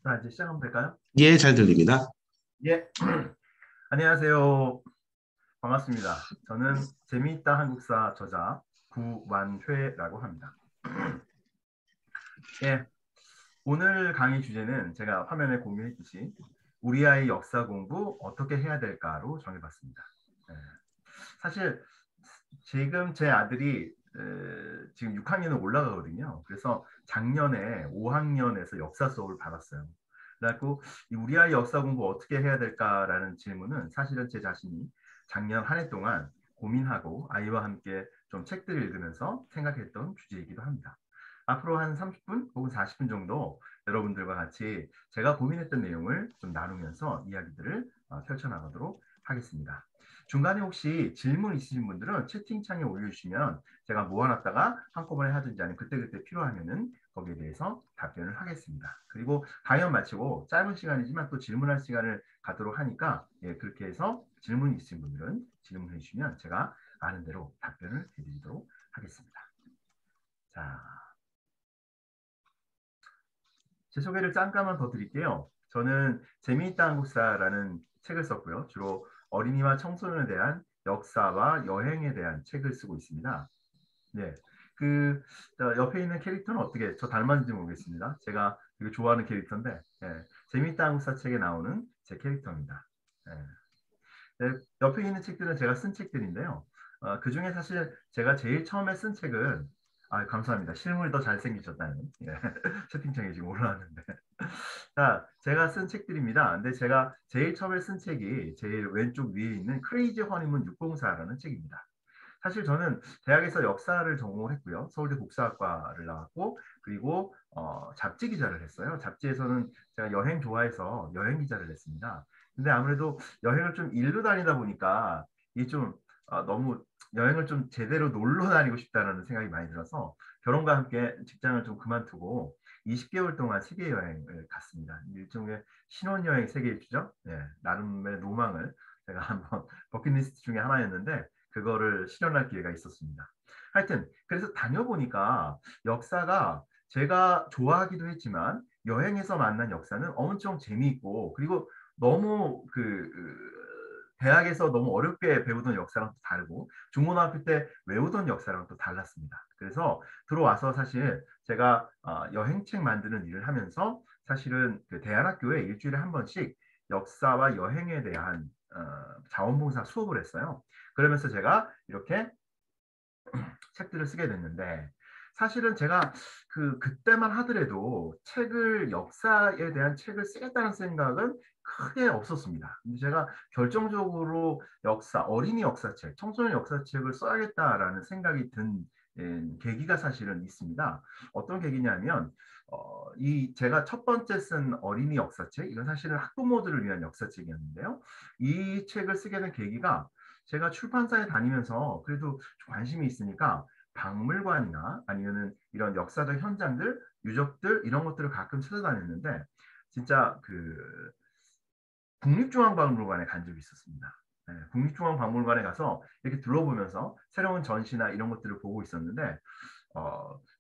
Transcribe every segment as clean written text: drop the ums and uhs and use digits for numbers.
자, 이제 시작하면 될까요? 예, 잘 들립니다. 예. 안녕하세요. 반갑습니다. 저는 재미있다 한국사 저자 구만회라고 합니다. 예. 오늘 강의 주제는 제가 화면에 공유했듯이 우리 아이 역사 공부 어떻게 해야 될까로 정해봤습니다. 예. 사실 지금 제 아들이 지금 6학년에 올라가거든요. 그래서 작년에 5학년에서 역사 수업을 받았어요. 그래갖고 우리 아이 역사 공부 어떻게 해야 될까라는 질문은 사실은 제 자신이 작년 한 해 동안 고민하고 아이와 함께 좀 책들을 읽으면서 생각했던 주제이기도 합니다. 앞으로 한 30분 혹은 40분 정도 여러분들과 같이 제가 고민했던 내용을 좀 나누면서 이야기들을 펼쳐나가도록 하겠습니다. 중간에 혹시 질문 있으신 분들은 채팅창에 올려주시면 제가 모아놨다가 한꺼번에 하든지 아니면 그때그때 필요하면은 거기에 대해서 답변을 하겠습니다. 그리고 강연 마치고 짧은 시간이지만 또 질문할 시간을 갖도록 하니까 예, 그렇게 해서 질문이 있으신 분들은 질문해 주시면 제가 아는 대로 답변을 해드리도록 하겠습니다. 자, 제 소개를 잠깐만 더 드릴게요. 저는 재미있다 한국사라는 책을 썼고요. 주로 어린이와 청소년에 대한 역사와 여행에 대한 책을 쓰고 있습니다. 네. 옆에 있는 캐릭터는 어떻게 저 닮았는지 모르겠습니다. 제가 되게 좋아하는 캐릭터인데 예, 재미있다 한국사 책에 나오는 제 캐릭터입니다. 예. 네, 옆에 있는 책들은 제가 쓴 책들인데요. 그 중에 사실 제가 제일 처음에 쓴 책은 감사합니다. 실물이 더 잘생기셨다는 예, 채팅창에 지금 올라왔는데 자, 제가 쓴 책들입니다. 근데 제가 제일 처음에 쓴 책이 제일 왼쪽 위에 있는 크레이지 허니문 604라는 책입니다. 사실 저는 대학에서 역사를 전공을 했고요. 서울대 국사학과를 나왔고 그리고 잡지 기자를 했어요. 잡지에서는 제가 여행 좋아해서 여행 기자를 했습니다. 근데 아무래도 여행을 좀 일로 다니다 보니까 이게 좀 너무 여행을 좀 제대로 놀러 다니고 싶다는 생각이 많이 들어서 결혼과 함께 직장을 좀 그만두고 20개월 동안 세계 여행을 갔습니다. 일종의 신혼여행 세계 일주죠. 예, 나름의 로망을 제가 한번 버킷리스트 중에 하나였는데 그거를 실현할 기회가 있었습니다. 하여튼 그래서 다녀보니까 역사가 제가 좋아하기도 했지만 여행에서 만난 역사는 엄청 재미있고 그리고 너무 대학에서 너무 어렵게 배우던 역사랑 또 다르고 중고등학교 때 외우던 역사랑 또 달랐습니다. 그래서 들어와서 사실 제가 여행책 만드는 일을 하면서 사실은 그 대안학교에 일주일에 한 번씩 역사와 여행에 대한 자원봉사 수업을 했어요. 그러면서 제가 이렇게 책들을 쓰게 됐는데 사실은 제가 그때만 하더라도 책을 역사에 대한 책을 쓰겠다는 생각은 크게 없었습니다. 근데 제가 결정적으로 어린이 역사책, 청소년 역사책을 써야겠다라는 생각이 든 계기가 사실은 있습니다. 어떤 계기냐면 제가 첫 번째 쓴 어린이 역사책, 이건 사실은 학부모들을 위한 역사책이었는데요. 이 책을 쓰게 된 계기가 제가 출판사에 다니면서 그래도 관심이 있으니까 박물관이나 아니면은 이런 역사적 현장들, 유적들 이런 것들을 가끔 찾아다녔는데 진짜 국립중앙박물관에 간 적이 있었습니다. 네, 국립중앙박물관에 가서 이렇게 둘러보면서 새로운 전시나 이런 것들을 보고 있었는데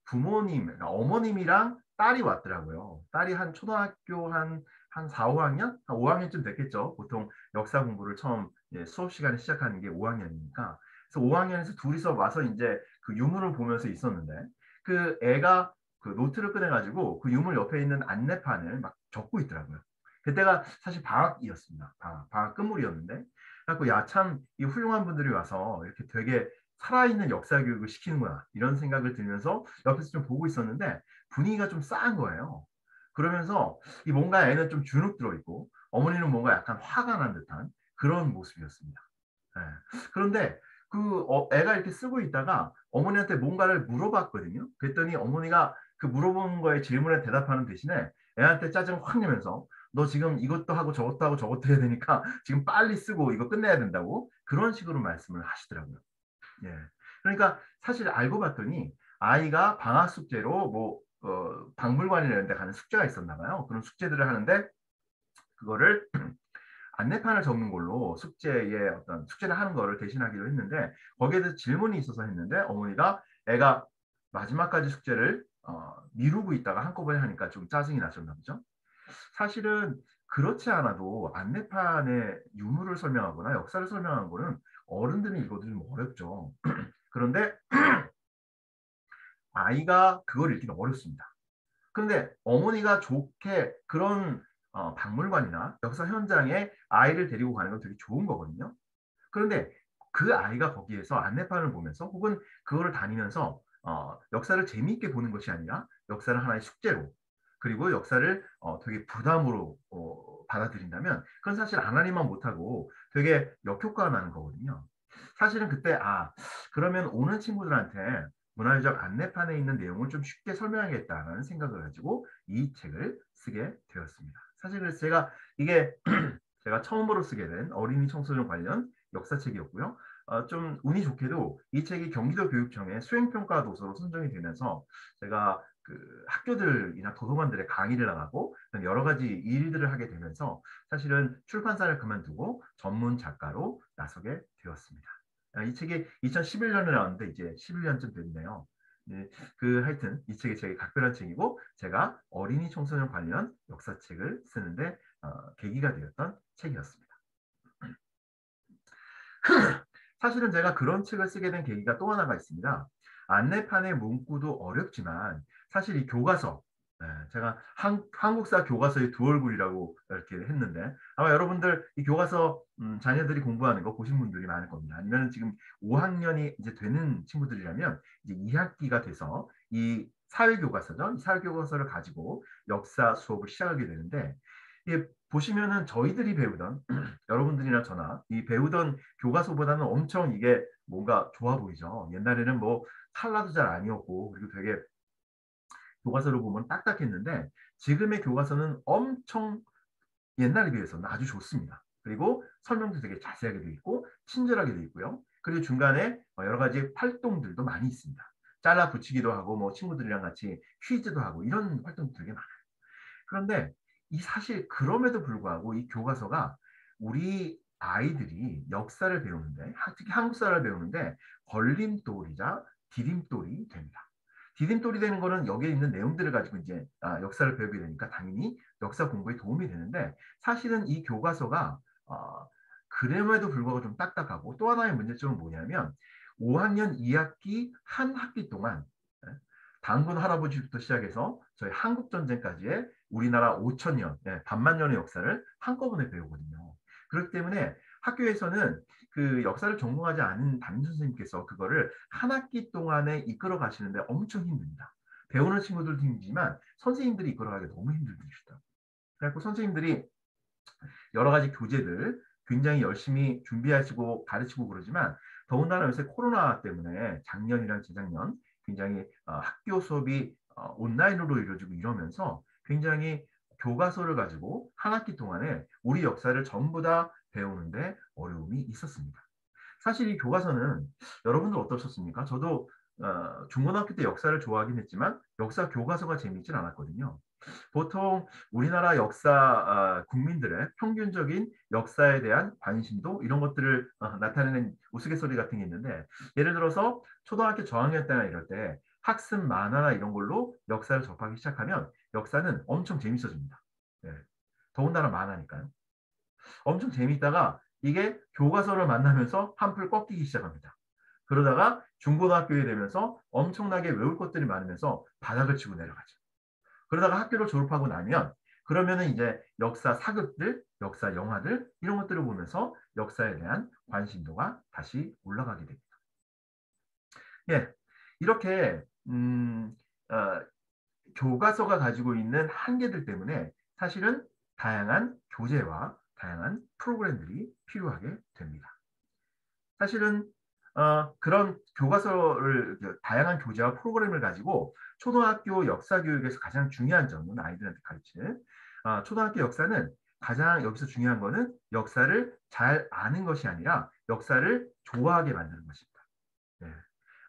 부모님, 그러니까 어머님이랑 딸이 왔더라고요. 딸이 한 초등학교 한 4, 5학년? 한 5학년쯤 됐겠죠. 보통 역사 공부를 처음 수업 시간에 시작하는 게 5학년이니까. 그래서 5학년에서 둘이서 와서 이제 그 유물을 보면서 있었는데 그 애가 그 노트를 꺼내가지고 그 유물 옆에 있는 안내판을 막 적고 있더라고요. 그때가 사실 방학이었습니다. 방학 끝물이었는데. 그래갖고 야, 참 이 훌륭한 분들이 와서 이렇게 되게 살아있는 역사 교육을 시키는구나 이런 생각을 들면서 옆에서 좀 보고 있었는데 분위기가 좀 싸한 거예요. 그러면서 이 뭔가 애는 좀 주눅 들어 있고 어머니는 뭔가 약간 화가 난 듯한 그런 모습이었습니다. 네. 그런데 애가 이렇게 쓰고 있다가 어머니한테 뭔가를 물어봤거든요. 그랬더니 어머니가 그 물어본 거에 질문에 대답하는 대신에 애한테 짜증을 확 내면서 너 지금 이것도 하고 저것도 하고 저것도 해야 되니까 지금 빨리 쓰고 이거 끝내야 된다고 그런 식으로 말씀을 하시더라고요. 예. 그러니까 사실 알고 봤더니 아이가 방학 숙제로 박물관이나 이런 데 가는 숙제가 있었나 봐요. 그런 숙제들을 하는데 그거를 안내판을 적는 걸로 숙제에 어떤 숙제를 하는 거를 대신하기로 했는데 거기에 대해서 질문이 있어서 했는데 어머니가 애가 마지막까지 숙제를 미루고 있다가 한꺼번에 하니까 좀 짜증이 나셨나 보죠. 사실은 그렇지 않아도 안내판에 유물을 설명하거나 역사를 설명하는 거는 어른들이 읽어도 좀 어렵죠. 그런데 아이가 그걸 읽기는 어렵습니다. 그런데 어머니가 좋게 그런 박물관이나 역사 현장에 아이를 데리고 가는 건 되게 좋은 거거든요. 그런데 그 아이가 거기에서 안내판을 보면서 혹은 그거를 다니면서 역사를 재미있게 보는 것이 아니라 역사를 하나의 숙제로 그리고 역사를 되게 부담으로 받아들인다면 그건 사실 안 하니만 못하고 되게 역효과가 나는 거거든요. 사실은 그때 그러면 오는 친구들한테 문화유적 안내판에 있는 내용을 좀 쉽게 설명하겠다는 생각을 가지고 이 책을 쓰게 되었습니다. 사실 그래서 이게 제가 처음으로 쓰게 된 어린이 청소년 관련 역사책이었고요. 좀 운이 좋게도 이 책이 경기도 교육청의 수행평가 도서로 선정이 되면서 제가 그 학교들이나 도서관들에 강의를 나가고 여러 가지 일들을 하게 되면서 사실은 출판사를 그만두고 전문 작가로 나서게 되었습니다. 이 책이 2011년에 나왔는데 이제 11년쯤 됐네요. 네, 하여튼 이 책이 제게 각별한 책이고 제가 어린이 청소년 관련 역사책을 쓰는데 계기가 되었던 책이었습니다. 사실은 제가 그런 책을 쓰게 된 계기가 또 하나가 있습니다. 안내판의 문구도 어렵지만 사실 이 교과서, 제가 한국사 교과서의 두 얼굴이라고 이렇게 했는데 아마 여러분들 이 교과서 자녀들이 공부하는 거 보신 분들이 많을 겁니다. 아니면 지금 5학년이 이제 되는 친구들이라면 이제 2학기가 돼서 이 사회교과서죠. 이 사회교과서를 가지고 역사 수업을 시작하게 되는데 보시면은 저희들이 배우던 여러분들이나 저나 이 배우던 교과서보다는 엄청 이게 뭔가 좋아 보이죠. 옛날에는 뭐 칼라도 잘 아니었고 그리고 되게 교과서를 보면 딱딱했는데 지금의 교과서는 엄청 옛날에 비해서는 아주 좋습니다. 그리고 설명도 되게 자세하게 되어 있고 친절하게 되어 있고요. 그리고 중간에 여러 가지 활동들도 많이 있습니다. 잘라 붙이기도 하고 뭐 친구들이랑 같이 퀴즈도 하고 이런 활동도 되게 많아요. 그런데 이 사실 그럼에도 불구하고 이 교과서가 우리 아이들이 역사를 배우는데 특히 한국사를 배우는데 걸림돌이자 디딤돌이 됩니다. 디딤돌이 되는 거는 여기에 있는 내용들을 가지고 이제 역사를 배우게 되니까 당연히 역사 공부에 도움이 되는데 사실은 이 교과서가 그럼에도 불구하고 좀 딱딱하고 또 하나의 문제점은 뭐냐면 5학년 2학기 한 학기 동안 단군 할아버지부터 시작해서 저희 한국전쟁까지의 우리나라 5천년, 반만 년의 역사를 한꺼번에 배우거든요. 그렇기 때문에 학교에서는 그 역사를 전공하지 않은 담임 선생님께서 그거를 한 학기 동안에 이끌어 가시는데 엄청 힘듭니다. 배우는 친구들도 힘들지만 선생님들이 이끌어가기 너무 힘들더라고요. 그래서 선생님들이 여러 가지 교재들 굉장히 열심히 준비하시고 가르치고 그러지만 더군다나 요새 코로나 때문에 작년이랑 재작년 굉장히 학교 수업이 온라인으로 이루어지고 이러면서 굉장히 교과서를 가지고 한 학기 동안에 우리 역사를 전부 다 배우는데 어려움이 있었습니다. 사실 이 교과서는 여러분들 어떠셨습니까? 저도 중고등학교 때 역사를 좋아하긴 했지만 역사 교과서가 재미있진 않았거든요. 보통 우리나라 역사 국민들의 평균적인 역사에 대한 관심도 이런 것들을 나타내는 우스갯소리 같은 게 있는데 예를 들어서 초등학교 저학년 때나 이럴 때 학습 만화나 이런 걸로 역사를 접하기 시작하면 역사는 엄청 재밌어집니다. 네. 더군다나 만화니까요. 엄청 재밌다가 이게 교과서를 만나면서 한풀 꺾이기 시작합니다. 그러다가 중고등학교에 되면서 엄청나게 외울 것들이 많으면서 바닥을 치고 내려가죠. 그러다가 학교를 졸업하고 나면 그러면은 이제 역사 사극들, 역사 영화들 이런 것들을 보면서 역사에 대한 관심도가 다시 올라가게 됩니다. 예, 이렇게 어, 교과서가 가지고 있는 한계들 때문에 사실은 다양한 교재와 다양한 프로그램들이 필요하게 됩니다. 사실은 그런 교과서를 다양한 교재와 프로그램을 가지고 초등학교 역사 교육에서 가장 중요한 점은 아이들한테 가르치는 초등학교 역사는 가장 여기서 중요한 거는 역사를 잘 아는 것이 아니라 역사를 좋아하게 만드는 것입니다. 네.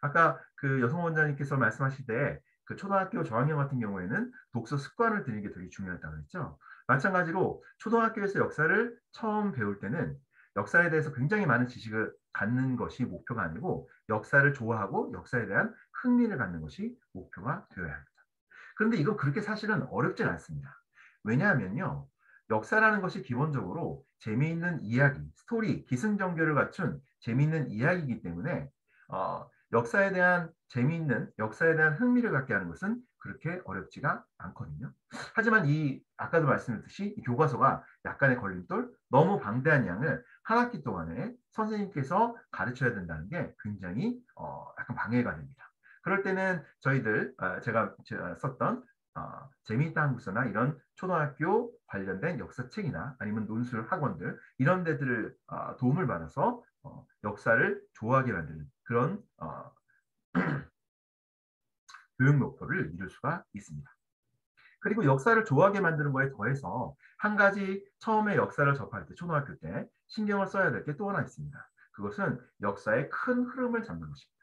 아까 그 여성 원장님께서 말씀하실 때 그 초등학교 저학년 같은 경우에는 독서 습관을 들이는 게 되게 중요하다고 했죠. 마찬가지로 초등학교에서 역사를 처음 배울 때는 역사에 대해서 굉장히 많은 지식을 갖는 것이 목표가 아니고 역사를 좋아하고 역사에 대한 흥미를 갖는 것이 목표가 되어야 합니다. 그런데 이거 그렇게 사실은 어렵진 않습니다. 왜냐하면요. 역사라는 것이 기본적으로 재미있는 이야기, 스토리, 기승전결을 갖춘 재미있는 이야기이기 때문에 역사에 대한 흥미를 갖게 하는 것은 그렇게 어렵지가 않거든요. 하지만 아까도 말씀드렸듯이 이 교과서가 약간의 걸림돌, 너무 방대한 양을 한 학기 동안에 선생님께서 가르쳐야 된다는 게 굉장히 약간 방해가 됩니다. 그럴 때는 저희들 제가 썼던 재미있다 한국서나 이런 초등학교 관련된 역사책이나 아니면 논술 학원들 이런 데들을 도움을 받아서 역사를 좋아하게 만드는 그런 교육 목표를 이룰 수가 있습니다. 그리고 역사를 좋아하게 만드는 거에 더해서 한 가지 처음에 역사를 접할 때 초등학교 때 신경을 써야 될 게 또 하나 있습니다. 그것은 역사의 큰 흐름을 잡는 것입니다.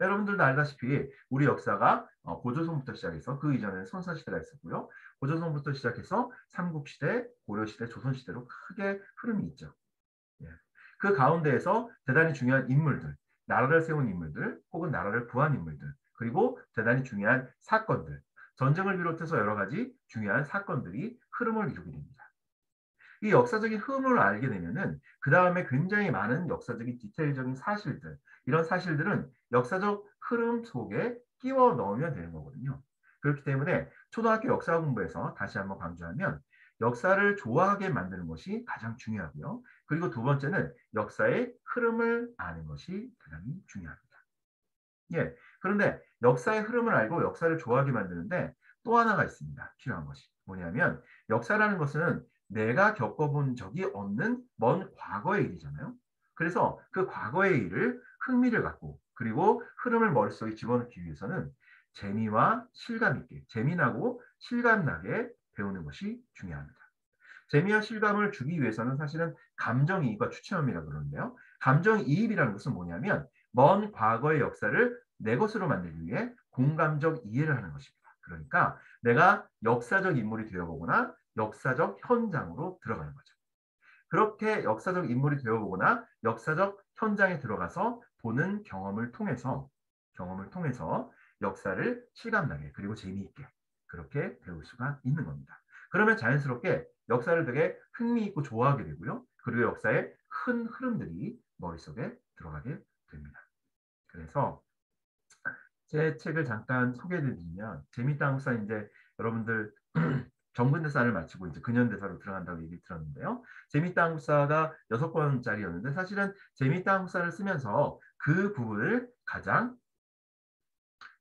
여러분들도 알다시피 우리 역사가 고조선부터 시작해서 그 이전에는 선사시대가 있었고요. 고조선부터 시작해서 삼국시대, 고려시대, 조선시대로 크게 흐름이 있죠. 예. 그 가운데에서 대단히 중요한 인물들, 나라를 세운 인물들, 혹은 나라를 구한 인물들, 그리고 대단히 중요한 사건들, 전쟁을 비롯해서 여러 가지 중요한 사건들이 흐름을 이루게 됩니다. 이 역사적인 흐름을 알게 되면은 그 다음에 굉장히 많은 역사적인 디테일적인 사실들, 이런 사실들은 역사적 흐름 속에 끼워 넣으면 되는 거거든요. 그렇기 때문에 초등학교 역사 공부에서 다시 한번 강조하면 역사를 좋아하게 만드는 것이 가장 중요하고요. 그리고 두 번째는 역사의 흐름을 아는 것이 대단히 중요합니다. 예. 그런데 역사의 흐름을 알고 역사를 좋아하게 만드는데 또 하나가 있습니다. 필요한 것이. 뭐냐면 역사라는 것은 내가 겪어본 적이 없는 먼 과거의 일이잖아요. 그래서 그 과거의 일을 흥미를 갖고 그리고 흐름을 머릿속에 집어넣기 위해서는 재미와 실감 있게, 재미나고 실감나게 배우는 것이 중요합니다. 재미와 실감을 주기 위해서는 사실은 감정이입과 추체험이라고 그러는데요. 감정이입이라는 것은 뭐냐면 먼 과거의 역사를 내 것으로 만들기 위해 공감적 이해를 하는 것입니다. 그러니까 내가 역사적 인물이 되어보거나 역사적 현장으로 들어가는 거죠. 그렇게 역사적 인물이 되어보거나 역사적 현장에 들어가서 보는 경험을 통해서 역사를 실감나게 그리고 재미있게 그렇게 배울 수가 있는 겁니다. 그러면 자연스럽게 역사를 되게 흥미있고 좋아하게 되고요. 그리고 역사의 큰 흐름들이 머릿속에 들어가게 됩니다. 그래서 제 책을 잠깐 소개해드리면 재미있다 한국사 이제 여러분들 정근대사를 마치고 이제 근현대사로 들어간다고 얘기 들었는데요. 재미있다 한국사가 6권짜리였는데 사실은 재미있다 한국사를 쓰면서 그 부분을 가장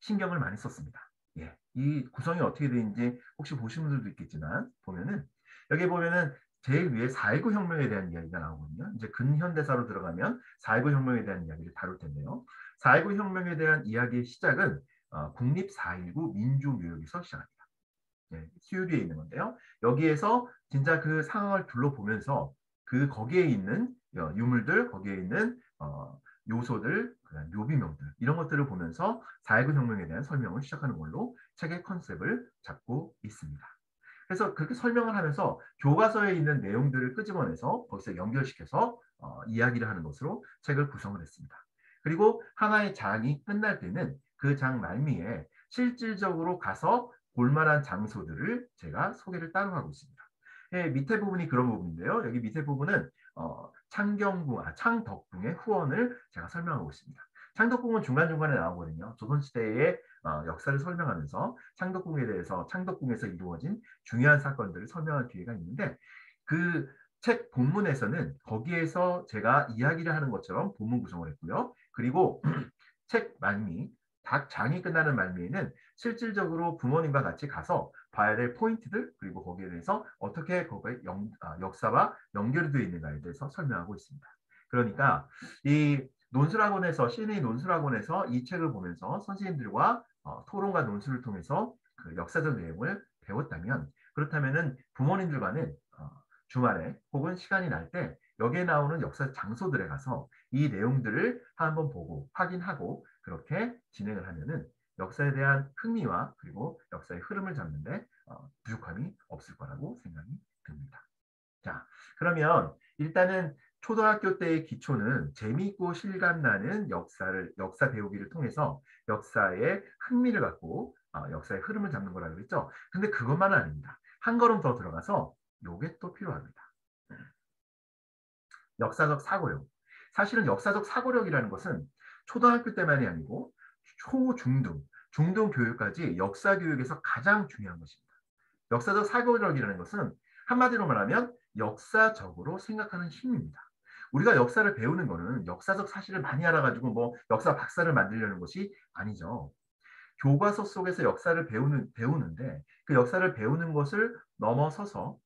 신경을 많이 썼습니다. 예, 이 구성이 어떻게 되는지 혹시 보신 분들도 있겠지만 보면은 여기 보면은 제일 위에 4.19 혁명에 대한 이야기가 나오거든요. 이제 근현대사로 들어가면 4.19 혁명에 대한 이야기를 다룰 텐데요. 4.19 혁명에 대한 이야기의 시작은 국립 4.19 민주묘역에서 시작합니다. 예, 수유리에 있는 건데요. 여기에서 진짜 그 상황을 둘러보면서 거기에 있는 유물들, 거기에 있는 요소들, 묘비명들 이런 것들을 보면서 4.19 혁명에 대한 설명을 시작하는 걸로 책의 컨셉을 잡고 있습니다. 그래서 그렇게 설명을 하면서 교과서에 있는 내용들을 끄집어내서 거기서 연결시켜서 이야기를 하는 것으로 책을 구성을 했습니다. 그리고 하나의 장이 끝날 때는 그 장 말미에 실질적으로 가서 볼만한 장소들을 제가 소개를 따로 하고 있습니다. 예, 밑에 부분이 그런 부분인데요. 여기 밑에 부분은 창덕궁의 후원을 제가 설명하고 있습니다. 창덕궁은 중간중간에 나오거든요. 조선시대의 역사를 설명하면서 창덕궁에서 이루어진 중요한 사건들을 설명할 기회가 있는데 그 책 본문에서는 거기에서 제가 이야기를 하는 것처럼 본문 구성을 했고요. 그리고 책 말미, 각 장이 끝나는 말미에는 실질적으로 부모님과 같이 가서 봐야 될 포인트들 그리고 거기에 대해서 어떻게 거기에 역사와 연결이 되어 있는가에 대해서 설명하고 있습니다. 그러니까 이 논술학원에서 CNA 논술학원에서 이 책을 보면서 선생님들과 토론과 논술을 통해서 그 역사적 내용을 배웠다면 그렇다면은 부모님들과는 주말에 혹은 시간이 날 때 여기에 나오는 역사 장소들에 가서 이 내용들을 한번 보고 확인하고 그렇게 진행을 하면은 역사에 대한 흥미와 그리고 역사의 흐름을 잡는데 부족함이 없을 거라고 생각이 듭니다. 자, 그러면 일단은 초등학교 때의 기초는 재미있고 실감나는 역사 배우기를 통해서 역사의 흥미를 갖고 역사의 흐름을 잡는 거라고 했죠. 근데 그것만은 아닙니다. 한 걸음 더 들어가서 요게 또 필요합니다. 역사적 사고력. 사실은 역사적 사고력이라는 것은 초등학교 때만이 아니고 초, 중등, 중등 교육까지 역사 교육에서 가장 중요한 것입니다. 역사적 사고력이라는 것은 한마디로 말하면 역사적으로 생각하는 힘입니다. 우리가 역사를 배우는 것은 역사적 사실을 많이 알아가지고 뭐 역사 박사를 만들려는 것이 아니죠. 교과서 속에서 역사를 배우는데 그 역사를 배우는 것을 넘어서서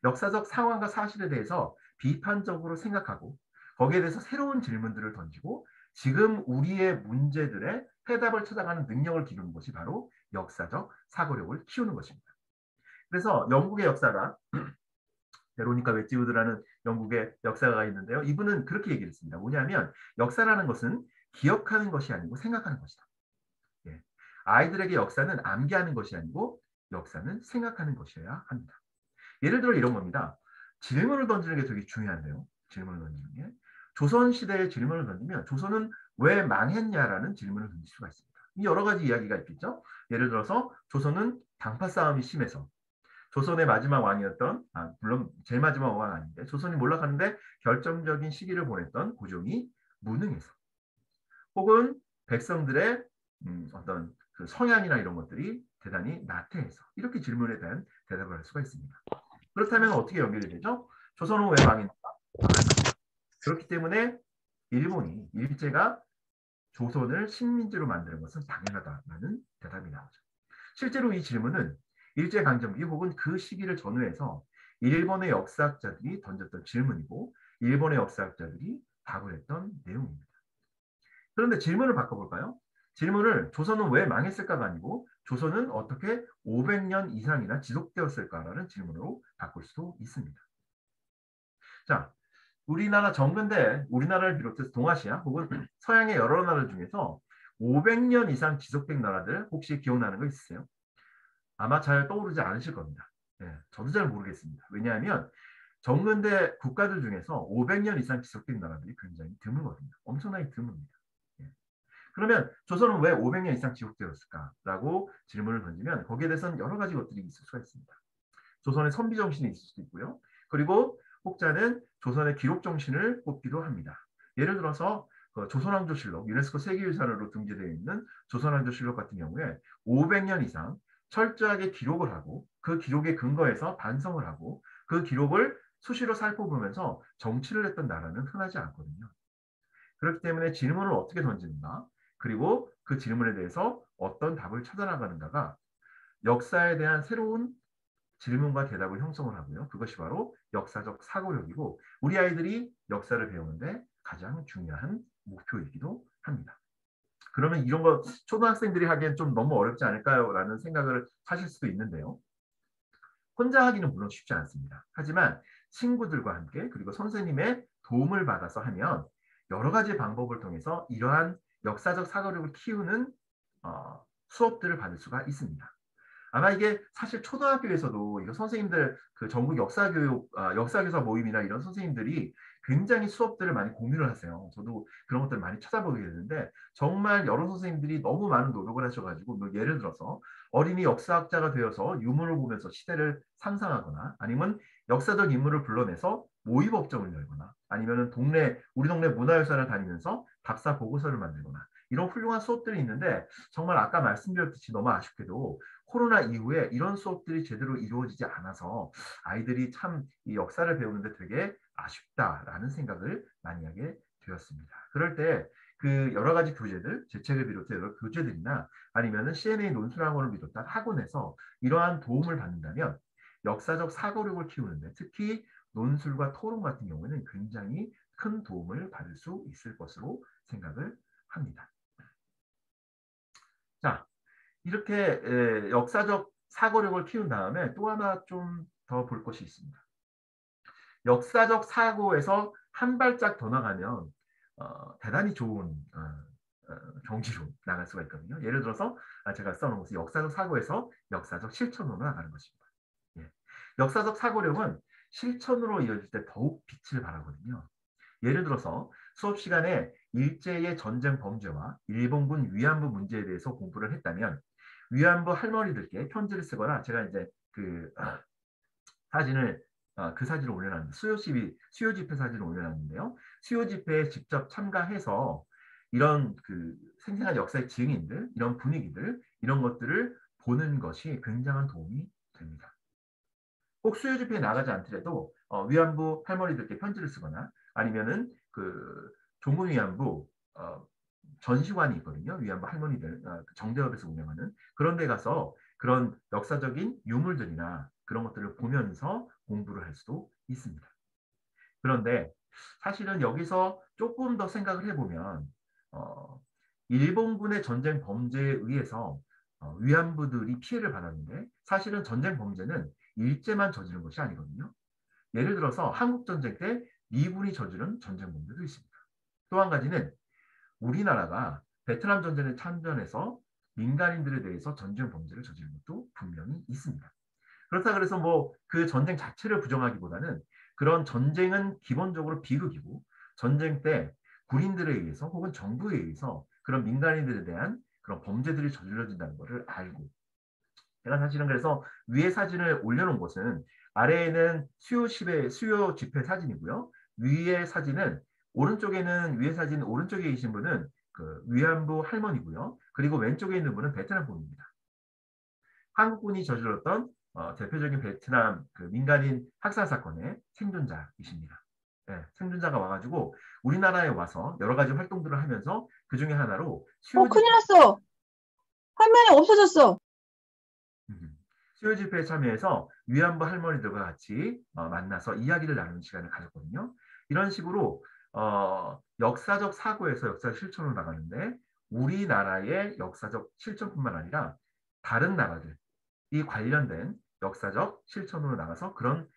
역사적 상황과 사실에 대해서 비판적으로 생각하고 거기에 대해서 새로운 질문들을 던지고 지금 우리의 문제들의 해답을 찾아가는 능력을 기르는 것이 바로 역사적 사고력을 키우는 것입니다. 그래서 영국의 역사가 베로니카 웨지우드라는 영국의 역사가가 있는데요. 이분은 그렇게 얘기를 했습니다. 뭐냐면 역사라는 것은 기억하는 것이 아니고 생각하는 것이다. 예. 아이들에게 역사는 암기하는 것이 아니고 역사는 생각하는 것이어야 합니다. 예를 들어 이런 겁니다. 질문을 던지는 게 되게 중요한데요. 질문을 던지는 게. 조선시대에 질문을 던지면 조선은 왜 망했냐라는 질문을 던질 수가 있습니다. 여러 가지 이야기가 있겠죠. 예를 들어서 조선은 당파 싸움이 심해서 조선의 마지막 왕이었던 물론 제일 마지막 왕은 아닌데 조선이 몰락하는데 결정적인 시기를 보냈던 고종이 무능해서 혹은 백성들의 어떤 그 성향이나 이런 것들이 대단히 나태해서 이렇게 질문에 대한 대답을 할 수가 있습니다. 그렇다면 어떻게 연결이 되죠? 조선은 왜 망했나? 그렇기 때문에 일본이 일제가 조선을 식민지로 만드는 것은 당연하다라는 대답이 나오죠. 실제로 이 질문은 일제강점기 혹은 그 시기를 전후해서 일본의 역사학자들이 던졌던 질문이고 일본의 역사학자들이 답을 했던 내용입니다. 그런데 질문을 바꿔볼까요? 질문을 조선은 왜 망했을까가 아니고 조선은 어떻게 500년 이상이나 지속되었을까라는 질문으로 바꿀 수도 있습니다. 자, 우리나라 정근대, 우리나라를 비롯해서 동아시아 혹은 서양의 여러 나라 중에서 500년 이상 지속된 나라들 혹시 기억나는 거 있으세요? 아마 잘 떠오르지 않으실 겁니다. 예, 저도 잘 모르겠습니다. 왜냐하면 정근대 국가들 중에서 500년 이상 지속된 나라들이 굉장히 드물거든요. 엄청나게 드뭅니다. 예. 그러면 조선은 왜 500년 이상 지속되었을까라고 질문을 던지면 거기에 대해서는 여러 가지 것들이 있을 수가 있습니다. 조선의 선비 정신이 있을 수도 있고요. 그리고 혹자는 조선의 기록 정신을 꼽기도 합니다. 예를 들어서 조선왕조실록, 유네스코 세계유산으로 등재되어 있는 조선왕조실록 같은 경우에 500년 이상 철저하게 기록을 하고 그 기록에 근거해서 반성을 하고 그 기록을 수시로 살펴보면서 정치를 했던 나라는 흔하지 않거든요. 그렇기 때문에 질문을 어떻게 던지는가, 그리고 그 질문에 대해서 어떤 답을 찾아나가는가가 역사에 대한 새로운 질문과 대답을 형성을 하고요. 그것이 바로 역사적 사고력이고 우리 아이들이 역사를 배우는데 가장 중요한 목표이기도 합니다. 그러면 이런 거 초등학생들이 하기엔 좀 너무 어렵지 않을까요? 라는 생각을 하실 수도 있는데요. 혼자 하기는 물론 쉽지 않습니다. 하지만 친구들과 함께 그리고 선생님의 도움을 받아서 하면 여러 가지 방법을 통해서 이러한 역사적 사고력을 키우는 수업들을 받을 수가 있습니다. 아마 이게 사실 초등학교에서도 이거 선생님들 그 전국 역사교육 역사교사 모임이나 이런 선생님들이 굉장히 수업들을 많이 공유를 하세요. 저도 그런 것들을 많이 찾아보게 되는데 정말 여러 선생님들이 너무 많은 노력을 하셔가지고 뭐 예를 들어서 어린이 역사학자가 되어서 유물을 보면서 시대를 상상하거나 아니면 역사적 인물을 불러내서 모의법정을 열거나 아니면 우리 동네 문화유산을 다니면서 답사 보고서를 만들거나 이런 훌륭한 수업들이 있는데 정말 아까 말씀드렸듯이 너무 아쉽게도 코로나 이후에 이런 수업들이 제대로 이루어지지 않아서 아이들이 참 이 역사를 배우는데 되게 아쉽다라는 생각을 많이 하게 되었습니다. 그럴 때 그 여러 가지 교재들, 제 책을 비롯해 여러 교재들이나 아니면은 CNA 논술학원을 비롯한 학원에서 이러한 도움을 받는다면 역사적 사고력을 키우는데 특히 논술과 토론 같은 경우에는 굉장히 큰 도움을 받을 수 있을 것으로 생각을 합니다. 자, 이렇게 역사적 사고력을 키운 다음에 또 하나 좀 더 볼 것이 있습니다. 역사적 사고에서 한 발짝 더 나가면 대단히 좋은 경지로 나갈 수가 있거든요. 예를 들어서 제가 써놓은 것은 역사적 사고에서 역사적 실천으로 나가는 것입니다. 예. 역사적 사고력은 실천으로 이어질 때 더욱 빛을 발하거든요. 예를 들어서 수업 시간에 일제의 전쟁 범죄와 일본군 위안부 문제에 대해서 공부를 했다면 위안부 할머니들께 편지를 쓰거나 제가 이제 사진을 그 사진을 올려놨는데 수요 집회 사진을 올려놨는데요. 수요 집회에 직접 참가해서 이런 그 생생한 역사의 증인들, 이런 분위기들, 이런 것들을 보는 것이 굉장한 도움이 됩니다. 꼭 수요 집회에 나가지 않더라도 위안부 할머니들께 편지를 쓰거나 아니면은 그 종군 위안부 전시관이 있거든요. 위안부 할머니들 정대협에서 운영하는 그런 데 가서 그런 역사적인 유물들이나 그런 것들을 보면서 공부를 할 수도 있습니다. 그런데 사실은 여기서 조금 더 생각을 해보면 어, 일본군의 전쟁 범죄에 의해서 위안부들이 피해를 받았는데 사실은 전쟁 범죄는 일제만 저지른 것이 아니거든요. 예를 들어서 한국전쟁 때 미군이 저지른 전쟁 범죄도 있습니다. 또 한 가지는 우리나라가 베트남 전쟁에 참전해서 민간인들에 대해서 전쟁 범죄를 저지른 것도 분명히 있습니다. 그렇다 그래서 뭐 그 전쟁 자체를 부정하기보다는 그런 전쟁은 기본적으로 비극이고 전쟁 때 군인들에 의해서 혹은 정부에 의해서 그런 민간인들에 대한 그런 범죄들이 저질러진다는 것을 알고 제가 사실은 그래서 위에 사진을 올려놓은 것은 아래에는 수요 집회 사진이고요. 위에 사진은 오른쪽에는 위에 사진 오른쪽에 계신 분은 그 위안부 할머니고요. 그리고 왼쪽에 있는 분은 베트남 분입니다. 한국군이 저질렀던 대표적인 베트남 그 민간인 학살 사건의 생존자이십니다. 네, 생존자가 와가지고 우리나라에 와서 여러 가지 활동들을 하면서 그 중에 하나로 큰일 났어. 화면이 없어졌어. 수요 집회에 참여해서 위안부 할머니들과 같이 만나서 이야기를 나누는 시간을 가졌거든요. 이런 식으로 역사적 사고에서 역사적 실천으로 나가는데 우리나라의 역사적 실천뿐만 아니라 다른 나라들 이 관련된 역사적 실천으로 나가서 그런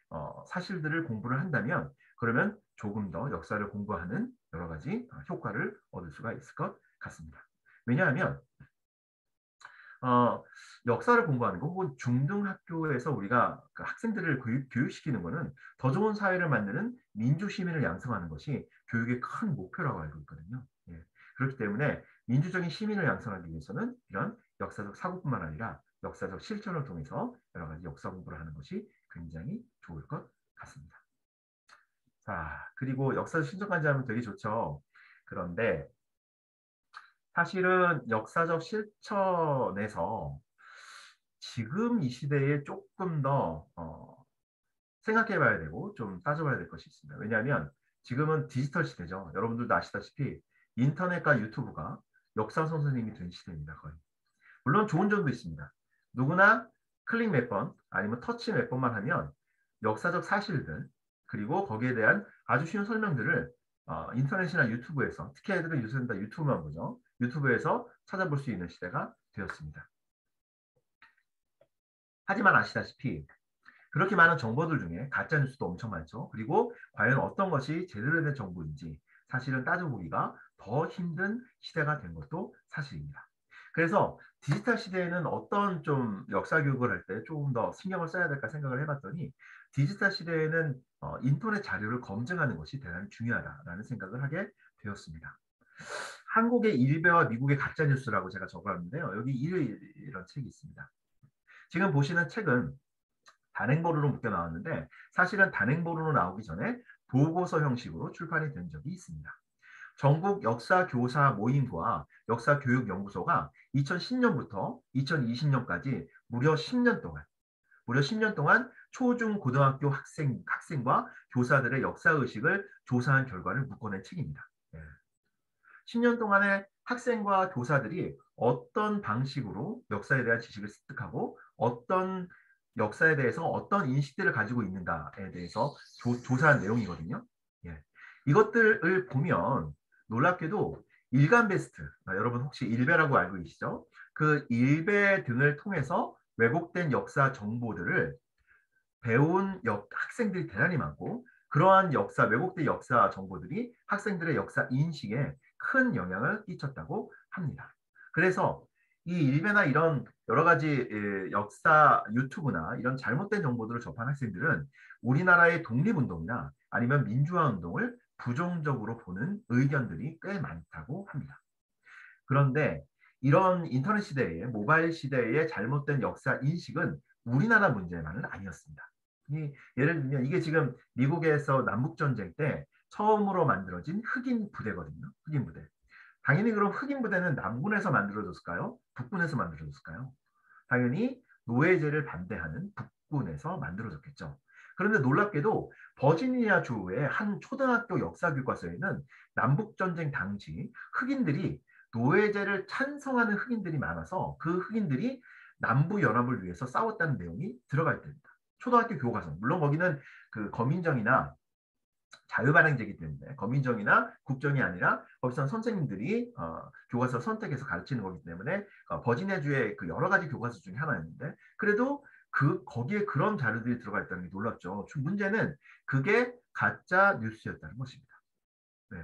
사실들을 공부를 한다면 그러면 조금 더 역사를 공부하는 여러 가지 효과를 얻을 수가 있을 것 같습니다. 왜냐하면 역사를 공부하는 거 혹은 중등학교에서 우리가 그 학생들을 교육시키는 것은 더 좋은 사회를 만드는 민주시민을 양성하는 것이 교육의 큰 목표라고 알고 있거든요. 예. 그렇기 때문에 민주적인 시민을 양성하기 위해서는 이런 역사적 사고뿐만 아니라 역사적 실천을 통해서 여러 가지 역사 공부를 하는 것이 굉장히 좋을 것 같습니다. 자, 그리고 역사적 실천까지 하면 되게 좋죠. 그런데 사실은 역사적 실천에서 지금 이 시대에 조금 더 생각해 봐야 되고 좀 따져봐야 될 것이 있습니다. 왜냐하면 지금은 디지털 시대죠. 여러분들도 아시다시피 인터넷과 유튜브가 역사 선생님이 된 시대입니다. 거의. 물론 좋은 점도 있습니다. 누구나 클릭 몇 번 아니면 터치 몇 번만 하면 역사적 사실들 그리고 거기에 대한 아주 쉬운 설명들을 인터넷이나 유튜브에서 특히 애들은 요새는 다 유튜브만 보죠. 유튜브에서 찾아볼 수 있는 시대가 되었습니다. 하지만 아시다시피 그렇게 많은 정보들 중에 가짜 뉴스도 엄청 많죠. 그리고 과연 어떤 것이 제대로 된 정보인지 사실은 따져보기가 더 힘든 시대가 된 것도 사실입니다. 그래서 디지털 시대에는 어떤 좀 역사 교육을 할 때 조금 더 신경을 써야 될까 생각을 해봤더니 디지털 시대에는 인터넷 자료를 검증하는 것이 대단히 중요하다라는 생각을 하게 되었습니다. 한국의 일베와 미국의 가짜 뉴스라고 제가 적어놨는데요. 여기 이런 책이 있습니다. 지금 보시는 책은 단행본으로 묶여 나왔는데 사실은 단행본으로 나오기 전에 보고서 형식으로 출판이 된 적이 있습니다. 전국 역사교사 모임과 역사교육연구소가 2010년부터 2020년까지 무려 10년 동안 초중 고등학교 학생과 교사들의 역사의식을 조사한 결과를 묶어낸 책입니다. 10년 동안에 학생과 교사들이 어떤 방식으로 역사에 대한 지식을 습득하고 어떤 역사에 대해서 어떤 인식들을 가지고 있는가에 대해서 조사한 내용이거든요. 예. 이것들을 보면 놀랍게도 일간 베스트, 여러분 혹시 일베라고 알고 계시죠? 그 일베 등을 통해서 왜곡된 역사 정보들을 배운 학생들이 대단히 많고 그러한 왜곡된 역사 정보들이 학생들의 역사 인식에 큰 영향을 끼쳤다고 합니다. 그래서 이 일베나 이런 여러 가지 역사 유튜브나 이런 잘못된 정보들을 접한 학생들은 우리나라의 독립운동이나 아니면 민주화운동을 부정적으로 보는 의견들이 꽤 많다고 합니다. 그런데 이런 인터넷 시대에 모바일 시대의 잘못된 역사 인식은 우리나라 문제만은 아니었습니다. 예를 들면 이게 지금 미국에서 남북전쟁 때 처음으로 만들어진 흑인 부대거든요. 흑인 부대. 당연히 그럼 흑인 부대는 남군에서 만들어졌을까요? 북군에서 만들어졌을까요? 당연히 노예제를 반대하는 북군에서 만들어졌겠죠. 그런데 놀랍게도 버지니아 주의 한 초등학교 역사 교과서에는 남북전쟁 당시 흑인들이 노예제를 찬성하는 흑인들이 많아서 그 흑인들이 남부 연합을 위해서 싸웠다는 내용이 들어가 있답니다. 초등학교 교과서. 물론 거기는 그 거민정이나 자유반항제이기 때문에 거민정이나 국정이 아니라 거기서 선생님들이 교과서 선택해서 가르치는 거기 때문에 버지니아주의 그 여러 가지 교과서 중에 하나였는데 그래도 거기에 그런 자료들이 들어가 있다는 게 놀랍죠. 문제는 그게 가짜 뉴스였다는 것입니다. 네,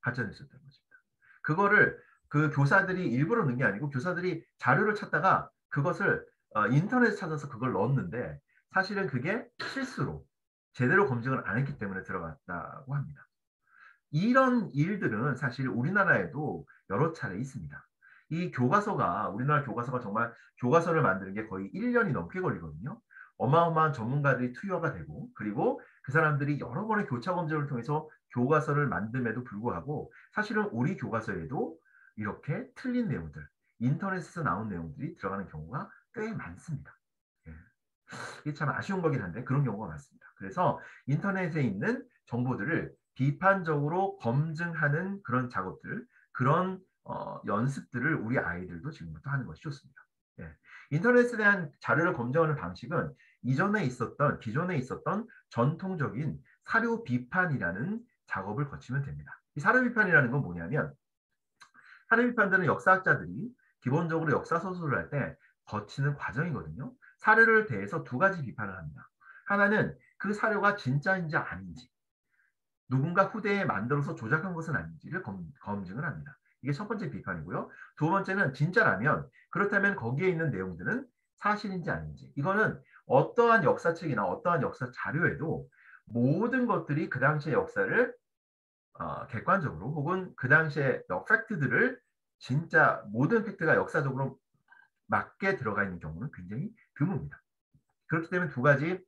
가짜 뉴스였다는 것입니다. 그거를 그 교사들이 일부러 넣은 게 아니고 교사들이 자료를 찾다가 그것을 인터넷에 찾아서 그걸 넣었는데 사실은 그게 실수로 제대로 검증을 안 했기 때문에 들어갔다고 합니다. 이런 일들은 사실 우리나라에도 여러 차례 있습니다. 이 교과서가 우리나라 교과서가 정말 교과서를 만드는 게 거의 1년이 넘게 걸리거든요. 어마어마한 전문가들이 투여가 되고 그리고 그 사람들이 여러 번의 교차 검증을 통해서 교과서를 만듦에도 불구하고 사실은 우리 교과서에도 이렇게 틀린 내용들, 인터넷에서 나온 내용들이 들어가는 경우가 꽤 많습니다. 예. 이게 참 아쉬운 거긴 한데 그런 경우가 많습니다. 그래서 인터넷에 있는 정보들을 비판적으로 검증하는 그런 작업들, 그런 연습들을 우리 아이들도 지금부터 하는 것이 좋습니다. 예. 인터넷에 대한 자료를 검증하는 방식은 기존에 있었던 전통적인 사료 비판이라는 작업을 거치면 됩니다. 이 사료 비판이라는 건 뭐냐면 사료 비판들은 역사학자들이 기본적으로 역사 소설을 할 때 거치는 과정이거든요. 사료를 대해서 두 가지 비판을 합니다. 하나는 그 사료가 진짜인지 아닌지, 누군가 후대에 만들어서 조작한 것은 아닌지를 검증을 합니다. 이게 첫 번째 비판이고요. 두 번째는 진짜라면 그렇다면 거기에 있는 내용들은 사실인지 아닌지. 이거는 어떠한 역사책이나 어떠한 역사 자료에도 모든 것들이 그 당시의 역사를 객관적으로 혹은 그 당시의 팩트들을 진짜 모든 팩트가 역사적으로 맞게 들어가 있는 경우는 굉장히 드뭅니다. 그렇기 때문에 두 가지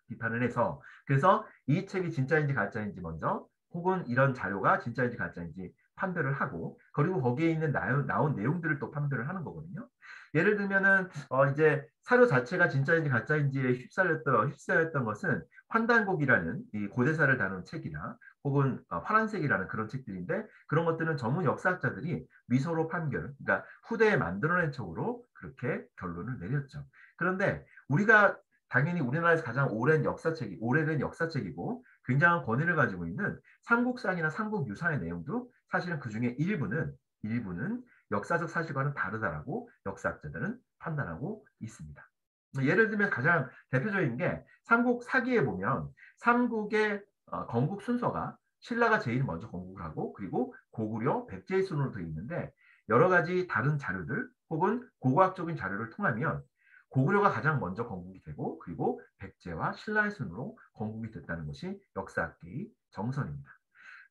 비판을 해서 그래서 이 책이 진짜인지 가짜인지 먼저 혹은 이런 자료가 진짜인지 가짜인지 판별을 하고 그리고 거기에 있는 나온 내용들을 또 판별을 하는 거거든요. 예를 들면은 이제 사료 자체가 진짜인지 가짜인지에 휩싸였던 것은 환단곡이라는 이 고대사를 다룬 책이나 혹은 파란색이라는 그런 책들인데 그런 것들은 전문 역사학자들이 미소로 판결, 그러니까 후대에 만들어낸 척으로 그렇게 결론을 내렸죠. 그런데 우리가 당연히 우리나라에서 가장 오래된 역사책이고 굉장한 권위를 가지고 있는 삼국사기나 삼국유사의 내용도 사실은 그 중에 일부는 역사적 사실과는 다르다라고 역사학자들은 판단하고 있습니다. 예를 들면 가장 대표적인 게 삼국사기에 보면 삼국의 건국 순서가 신라가 제일 먼저 건국을 하고 그리고 고구려, 백제의 순으로 되어 있는데 여러 가지 다른 자료들 혹은 고고학적인 자료를 통하면 고구려가 가장 먼저 건국이 되고 그리고 백제와 신라의 순으로 건국이 됐다는 것이 역사학계의 정설입니다.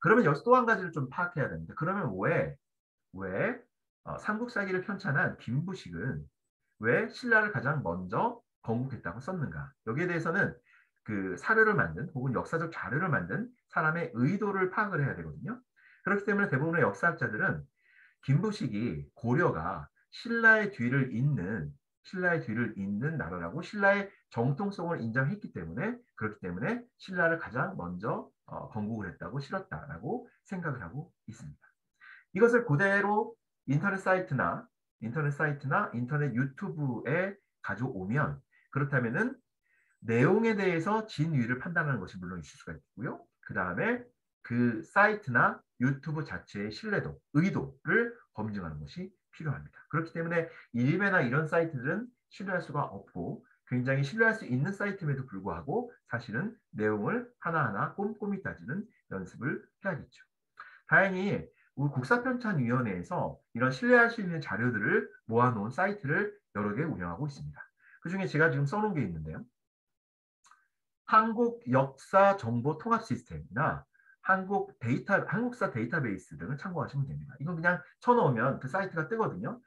그러면 여기서 또 한 가지를 좀 파악해야 됩니다. 그러면 왜 삼국사기를 편찬한 김부식은 왜 신라를 가장 먼저 건국했다고 썼는가? 여기에 대해서는 그 사료를 만든 혹은 역사적 자료를 만든 사람의 의도를 파악을 해야 되거든요. 그렇기 때문에 대부분의 역사학자들은 김부식이 고려가 신라의 뒤를 잇는 나라라고 신라의 정통성을 인정했기 때문에 그렇기 때문에 신라를 가장 먼저 건국을 했다고 실었다라고 생각을 하고 있습니다. 이것을 그대로 인터넷 유튜브에 가져오면 그렇다면은 내용에 대해서 진위를 판단하는 것이 물론 있을 수가 있고요. 그 다음에 그 사이트나 유튜브 자체의 신뢰도, 의도를 검증하는 것이 필요합니다. 그렇기 때문에 일베나 이런 사이트들은 신뢰할 수가 없고 굉장히 신뢰할 수 있는 사이트임에도 불구하고 사실은 내용을 하나하나 꼼꼼히 따지는 연습을 해야겠죠. 다행히 우리 국사편찬위원회에서 이런 신뢰할 수 있는 자료들을 모아놓은 사이트를 여러 개 운영하고 있습니다. 그 중에 제가 지금 써놓은 게 있는데요. 한국 역사 정보 통합 시스템이나 한국사 데이터베이스 등을 참고하시면 됩니다. 이건 그냥 쳐놓으면 그 사이트가 뜨거든요.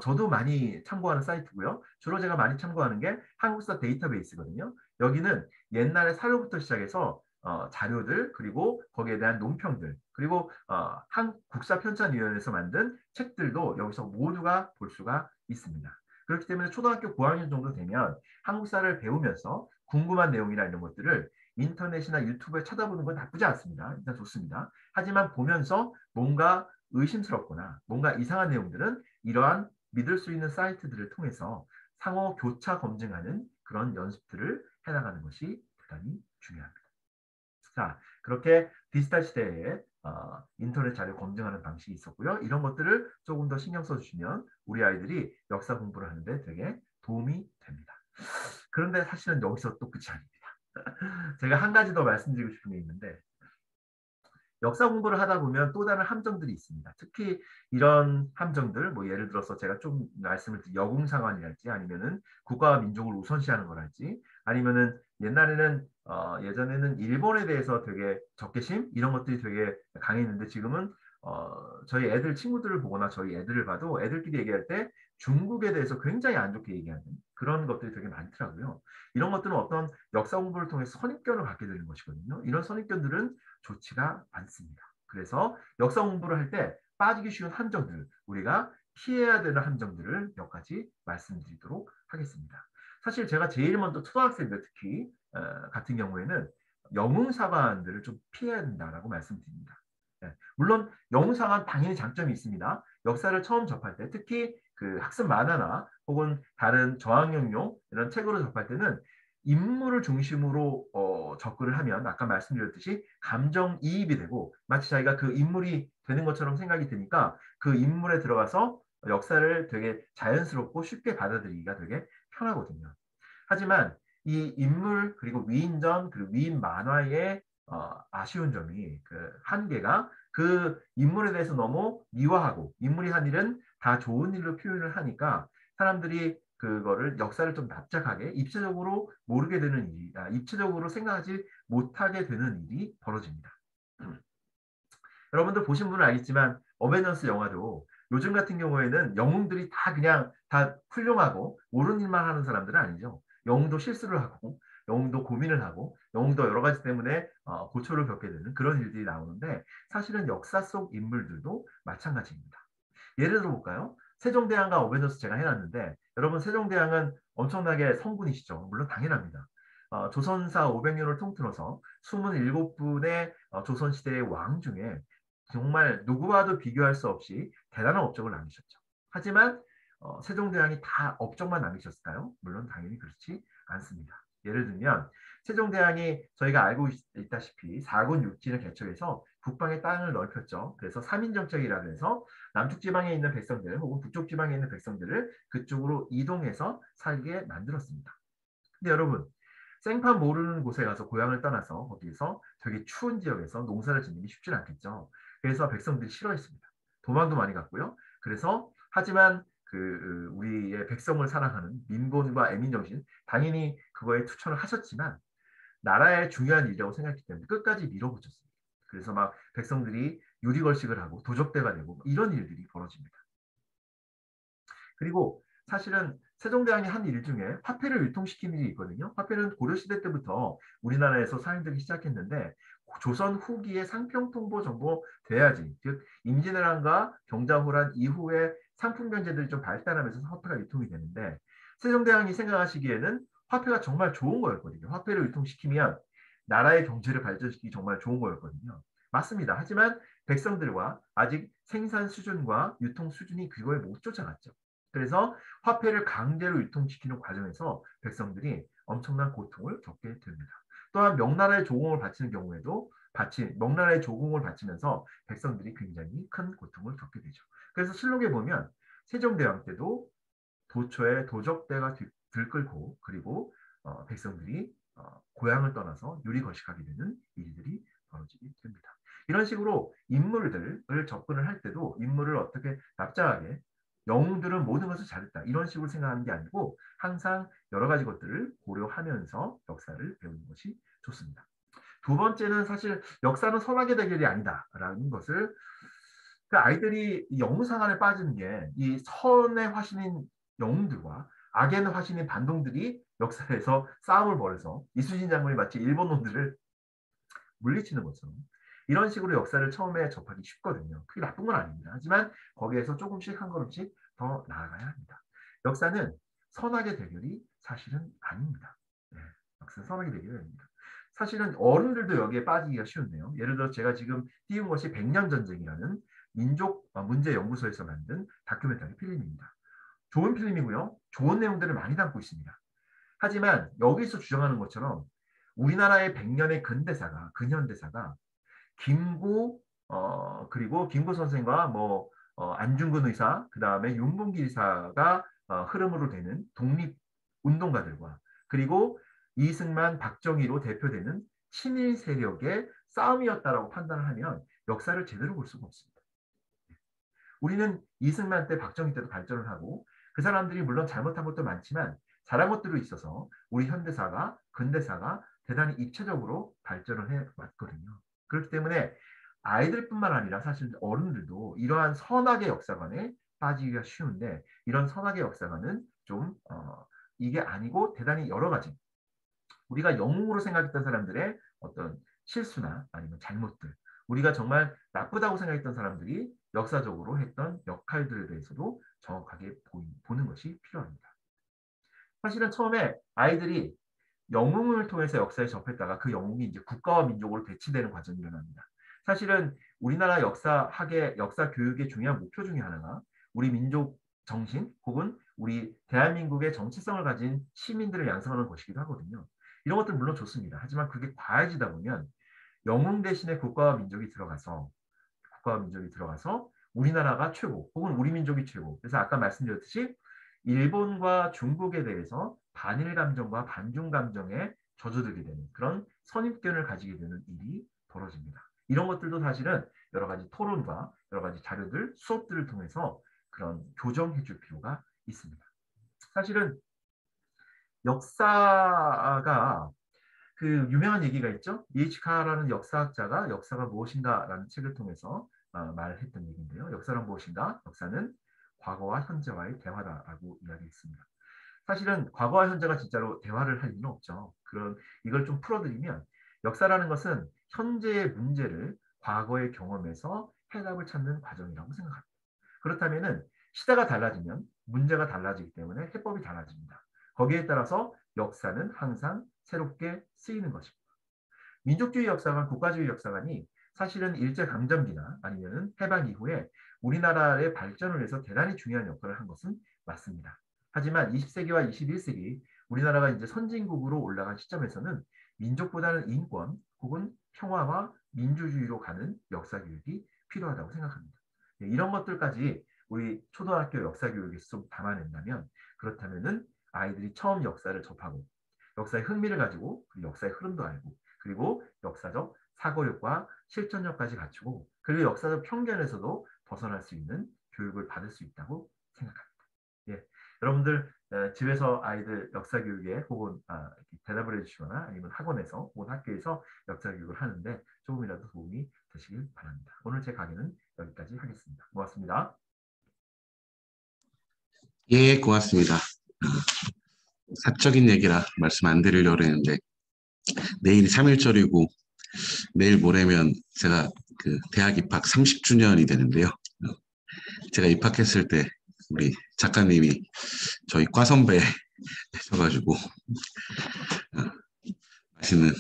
저도 많이 참고하는 사이트고요. 주로 제가 많이 참고하는 게 한국사 데이터베이스거든요. 여기는 옛날에 사료부터 시작해서 자료들 그리고 거기에 대한 논평들 그리고 국사편찬위원회에서 만든 책들도 여기서 모두가 볼 수가 있습니다. 그렇기 때문에 초등학교 고학년 정도 되면 한국사를 배우면서 궁금한 내용이나 이런 것들을 인터넷이나 유튜브에 찾아보는 건 나쁘지 않습니다. 일단 좋습니다. 하지만 보면서 뭔가 의심스럽거나 뭔가 이상한 내용들은 이러한 믿을 수 있는 사이트들을 통해서 상호 교차 검증하는 그런 연습들을 해나가는 것이 대단히 중요합니다. 자, 그렇게 디지털 시대에 인터넷 자료 검증하는 방식이 있었고요. 이런 것들을 조금 더 신경 써주시면 우리 아이들이 역사 공부를 하는데 되게 도움이 됩니다. 그런데 사실은 여기서 또 끝이 아닙니다. 제가 한 가지 더 말씀드리고 싶은 게 있는데 역사 공부를 하다 보면 또 다른 함정들이 있습니다. 특히 이런 함정들, 뭐 예를 들어서 제가 좀 말씀을 드린 여공상환이랄지 아니면은 국가와 민족을 우선시하는 거랄지 아니면은 옛날에는 예전에는 일본에 대해서 되게 적개심 이런 것들이 되게 강했는데 지금은 저희 애들 친구들을 보거나 저희 애들을 봐도 애들끼리 얘기할 때 중국에 대해서 굉장히 안 좋게 얘기하는 그런 것들이 되게 많더라고요. 이런 것들은 어떤 역사 공부를 통해서 선입견을 갖게 되는 것이거든요. 이런 선입견들은 좋지가 않습니다. 그래서 역사 공부를 할 때 빠지기 쉬운 함정들, 우리가 피해야 되는 함정들을 몇 가지 말씀드리도록 하겠습니다. 사실 제가 제일 먼저 초등학생들 특히 같은 경우에는 영웅사관들을 좀 피해야 된다라고 말씀드립니다. 네, 물론 영웅사관 당연히 장점이 있습니다. 역사를 처음 접할 때 특히 그 학습 만화나 혹은 다른 저학년용 이런 책으로 접할 때는 인물을 중심으로 접근을 하면 아까 말씀드렸듯이 감정이입이 되고 마치 자기가 그 인물이 되는 것처럼 생각이 드니까 그 인물에 들어가서 역사를 되게 자연스럽고 쉽게 받아들이기가 되게 편하거든요. 하지만 이 인물 그리고 위인전 그리고 위인 만화의 아쉬운 점이 그 한계가 그 인물에 대해서 너무 미화하고 인물이 한 일은 다 좋은 일로 표현을 하니까 사람들이 그거를 역사를 좀 납작하게 입체적으로 모르게 되는 일이 입체적으로 생각하지 못하게 되는 일이 벌어집니다. 여러분들 보신 분은 알겠지만 어벤져스 영화도 요즘 같은 경우에는 영웅들이 다 그냥 다 훌륭하고 옳은 일만 하는 사람들은 아니죠. 영웅도 실수를 하고 영웅도 고민을 하고 영웅도 여러 가지 때문에 고초를 겪게 되는 그런 일들이 나오는데 사실은 역사 속 인물들도 마찬가지입니다. 예를 들어 볼까요? 세종대왕과 어벤져스 제가 해놨는데 여러분 세종대왕은 엄청나게 성군이시죠. 물론 당연합니다. 조선사 500년을 통틀어서 27분의 조선시대의 왕 중에 정말 누구와도 비교할 수 없이 대단한 업적을 남기셨죠. 하지만 세종대왕이 다 업적만 남기셨을까요? 물론 당연히 그렇지 않습니다. 예를 들면 세종대왕이 저희가 알고 있다시피 4군 6진을 개척해서 북방의 땅을 넓혔죠. 그래서 3인 정책이라고 해서 남쪽 지방에 있는 백성들 혹은 북쪽 지방에 있는 백성들을 그쪽으로 이동해서 살게 만들었습니다. 근데 여러분 생판 모르는 곳에 가서 고향을 떠나서 거기에서 되게 추운 지역에서 농사를 짓는 게 쉽지 않겠죠. 그래서 백성들이 싫어했습니다. 도망도 많이 갔고요. 그래서 하지만 그 우리의 백성을 사랑하는 민본과 애민정신 당연히 그거에 투철을 하셨지만 나라의 중요한 일이라고 생각했기 때문에 끝까지 밀어붙였습니다. 그래서 막 백성들이 유리걸식을 하고 도적대가 되고 이런 일들이 벌어집니다. 그리고 사실은 세종대왕이 한 일 중에 화폐를 유통시키는 일이 있거든요. 화폐는 고려시대 때부터 우리나라에서 사용되기 시작했는데 조선 후기에 상평통보 정도 돼야지. 즉 임진왜란과 경자호란 이후에 상품 변제들이 좀 발달하면서 화폐가 유통이 되는데 세종대왕이 생각하시기에는 화폐가 정말 좋은 거였거든요. 화폐를 유통시키면 나라의 경제를 발전시키기 정말 좋은 거였거든요. 맞습니다. 하지만 백성들과 아직 생산 수준과 유통 수준이 그거에 못 쫓아갔죠. 그래서 화폐를 강제로 유통시키는 과정에서 백성들이 엄청난 고통을 겪게 됩니다. 또한 명나라의 조공을 바치는 경우에도 명나라의 조공을 바치면서 백성들이 굉장히 큰 고통을 겪게 되죠. 그래서 실록에 보면 세종대왕 때도 도처에 도적대가 들끓고 그리고 백성들이 고향을 떠나서 유리거식하게 되는 일들이 벌어지게 됩니다. 이런 식으로 인물들을 접근을 할 때도 인물을 어떻게 납작하게 영웅들은 모든 것을 잘했다 이런 식으로 생각하는 게 아니고 항상 여러 가지 것들을 고려하면서 역사를 배우는 것이 좋습니다. 두 번째는 사실 역사는 선악의 대결이 아니다라는 것을 그 아이들이 영웅상안에 빠지는 게 이 선의 화신인 영웅들과 악의 화신인 반동들이 역사에서 싸움을 벌여서 이순신 장군이 마치 일본 놈들을 물리치는 것처럼 이런 식으로 역사를 처음에 접하기 쉽거든요. 그게 나쁜 건 아닙니다. 하지만 거기에서 조금씩 한 걸음씩 더 나아가야 합니다. 역사는 선악의 대결이 사실은 아닙니다. 네, 역사는 선악의 대결이 아닙니다. 사실은 어른들도 여기에 빠지기가 쉬운데요. 예를 들어 제가 지금 띄운 것이 백년전쟁이라는 민족 문제 연구소에서 만든 다큐멘터리 필름입니다. 좋은 필름이고요. 좋은 내용들을 많이 담고 있습니다. 하지만 여기서 주장하는 것처럼 우리나라의 100년의 근현대사가 김구 그리고 김구 선생과 뭐 안중근 의사 그다음에 윤봉길 의사가 흐름으로 되는 독립 운동가들과 그리고 이승만 박정희로 대표되는 친일 세력의 싸움이었다라고 판단을 하면 역사를 제대로 볼 수가 없습니다. 우리는 이승만 때 박정희 때도 발전을 하고 그 사람들이 물론 잘못한 것도 많지만 잘한 것들도 있어서 우리 현대사가 근대사가 대단히 입체적으로 발전을 해왔거든요. 그렇기 때문에 아이들뿐만 아니라 사실 어른들도 이러한 선악의 역사관에 빠지기가 쉬운데 이런 선악의 역사관은 좀 이게 아니고 대단히 여러 가지 우리가 영웅으로 생각했던 사람들의 어떤 실수나 아니면 잘못들 우리가 정말 나쁘다고 생각했던 사람들이 역사적으로 했던 역할들에 대해서도 정확하게 보는 것이 필요합니다. 사실은 처음에 아이들이 영웅을 통해서 역사에 접했다가 그 영웅이 이제 국가와 민족으로 대치되는 과정이 일어납니다. 사실은 우리나라 역사학의 역사 교육의 중요한 목표 중에 하나가 우리 민족 정신 혹은 우리 대한민국의 정체성을 가진 시민들을 양성하는 것이기도 하거든요. 이런 것들 물론 좋습니다. 하지만 그게 과해지다 보면 영웅 대신에 국가와 민족이 들어가서 우리나라가 최고 혹은 우리 민족이 최고. 그래서 아까 말씀드렸듯이 일본과 중국에 대해서 반일 감정과 반중 감정에 젖어들게 되는 그런 선입견을 가지게 되는 일이 벌어집니다. 이런 것들도 사실은 여러 가지 토론과 여러 가지 자료들, 수업들을 통해서 그런 교정해 줄 필요가 있습니다. 사실은 역사가 그 유명한 얘기가 있죠. E.H. 카라는 역사학자가 역사가 무엇인가라는 책을 통해서 말했던 얘기인데요. 역사는 무엇인가? 역사는 과거와 현재와의 대화다라고 이야기했습니다. 사실은 과거와 현재가 진짜로 대화를 할 리는 없죠. 이걸 좀 풀어드리면 역사라는 것은 현재의 문제를 과거의 경험에서 해답을 찾는 과정이라고 생각합니다. 그렇다면 시대가 달라지면 문제가 달라지기 때문에 해법이 달라집니다. 거기에 따라서 역사는 항상 새롭게 쓰이는 것입니다. 민족주의 역사관, 국가주의 역사관이 사실은 일제강점기나 아니면 해방 이후에 우리나라의 발전을 위해서 대단히 중요한 역할을 한 것은 맞습니다. 하지만 20세기와 21세기 우리나라가 이제 선진국으로 올라간 시점에서는 민족보다는 인권 혹은 평화와 민주주의로 가는 역사교육이 필요하다고 생각합니다. 이런 것들까지 우리 초등학교 역사교육에서 좀 담아낸다면 그렇다면은 아이들이 처음 역사를 접하고 역사의 흥미를 가지고 역사의 흐름도 알고 그리고 역사적 사고력과 실천력까지 갖추고 그리고 역사적 편견에서도 벗어날 수 있는 교육을 받을 수 있다고 생각합니다. 예, 여러분들 집에서 아이들 역사 교육에 혹은 대답을 해주시거나 아니면 학원에서 혹은 학교에서 역사 교육을 하는데 조금이라도 도움이 되시길 바랍니다. 오늘 제 강의는 여기까지 하겠습니다. 고맙습니다. 예, 고맙습니다. 사적인 얘기라 말씀 안 드리려고 했는데 내일이 3.1절이고 내일 모레면 제가 그 대학 입학 30주년이 되는데요. 제가 입학했을 때 우리 작가님이 저희 과 선배 되셔가지고 맛있는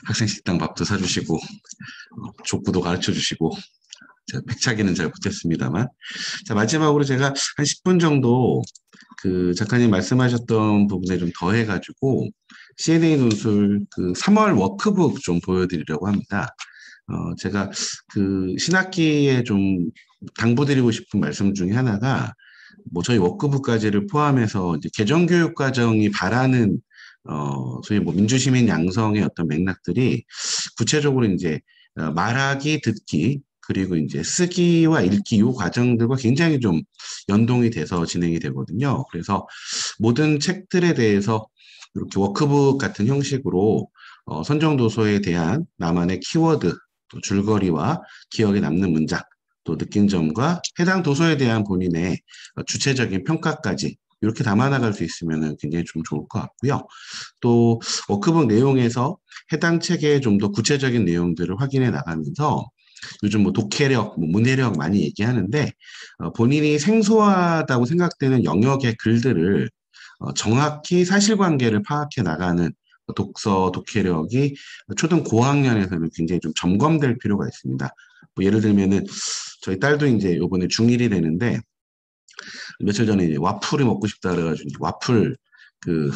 학생 식당 밥도 사주시고 족구도 가르쳐주시고 제가 백차기는 잘 못했습니다만 자 마지막으로 제가 한 10분 정도 그 작가님 말씀하셨던 부분에 좀 더해가지고 C&A 논술 그 3월 워크북 좀 보여드리려고 합니다. 제가 그 신학기에 좀 당부드리고 싶은 말씀 중에 하나가 뭐 저희 워크북까지를 포함해서 이제 개정교육 과정이 바라는 소위 뭐 민주시민 양성의 어떤 맥락들이 구체적으로 이제 말하기, 듣기 그리고 이제 쓰기와 읽기 이 과정들과 굉장히 좀 연동이 돼서 진행이 되거든요. 그래서 모든 책들에 대해서 이렇게 워크북 같은 형식으로 선정 도서에 대한 나만의 키워드, 또 줄거리와 기억에 남는 문장, 또 느낀 점과 해당 도서에 대한 본인의 주체적인 평가까지 이렇게 담아나갈 수 있으면 굉장히 좀 좋을 것 같고요. 또 워크북 내용에서 해당 책의 좀 더 구체적인 내용들을 확인해 나가면서 요즘 뭐 독해력, 뭐 문해력 많이 얘기하는데 본인이 생소하다고 생각되는 영역의 글들을 정확히 사실관계를 파악해 나가는 독서, 독해력이 초등 고학년에서는 굉장히 좀 점검될 필요가 있습니다. 뭐 예를 들면은 저희 딸도 이제 요번에 중1이 되는데 며칠 전에 이제 와플이 먹고 싶다 그래가지고 이제 와플 그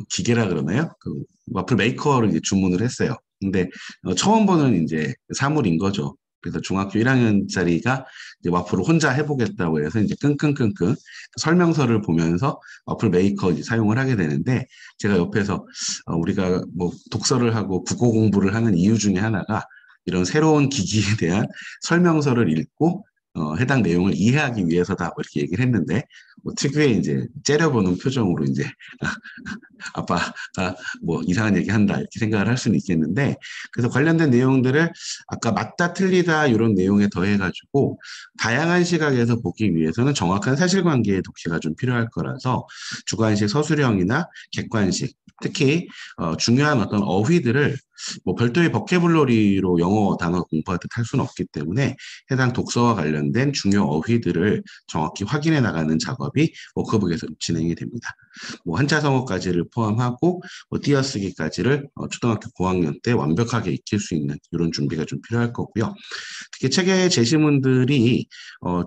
기계라 그러나요? 그 와플 메이커를 이제 주문을 했어요. 근데 처음 보는 이제 사물인 거죠. 그래서 중학교 1학년짜리가 이제 와플을 혼자 해보겠다고 해서 이제 끙끙끙끙 설명서를 보면서 와플 메이커 이제 사용을 하게 되는데 제가 옆에서 우리가 뭐 독서를 하고 국어 공부를 하는 이유 중에 하나가 이런 새로운 기기에 대한 설명서를 읽고 해당 내용을 이해하기 위해서다 뭐 이렇게 얘기를 했는데 뭐 특유의 이제 째려보는 표정으로 이제 아빠가 뭐 이상한 얘기 한다 이렇게 생각을 할 수는 있겠는데 그래서 관련된 내용들을 아까 맞다 틀리다 이런 내용에 더해가지고 다양한 시각에서 보기 위해서는 정확한 사실관계의 독해가 좀 필요할 거라서 주관식 서술형이나 객관식 특히 중요한 어떤 어휘들을 뭐 별도의 버케블러리로 영어 단어 공부하듯 할 수는 없기 때문에 해당 독서와 관련된 중요 어휘들을 정확히 확인해 나가는 작업이 워크북에서 진행이 됩니다. 뭐 한자 성어까지를 포함하고 뭐 띄어쓰기까지를 초등학교 고학년 때 완벽하게 익힐 수 있는 이런 준비가 좀 필요할 거고요. 특히 책의 제시문들이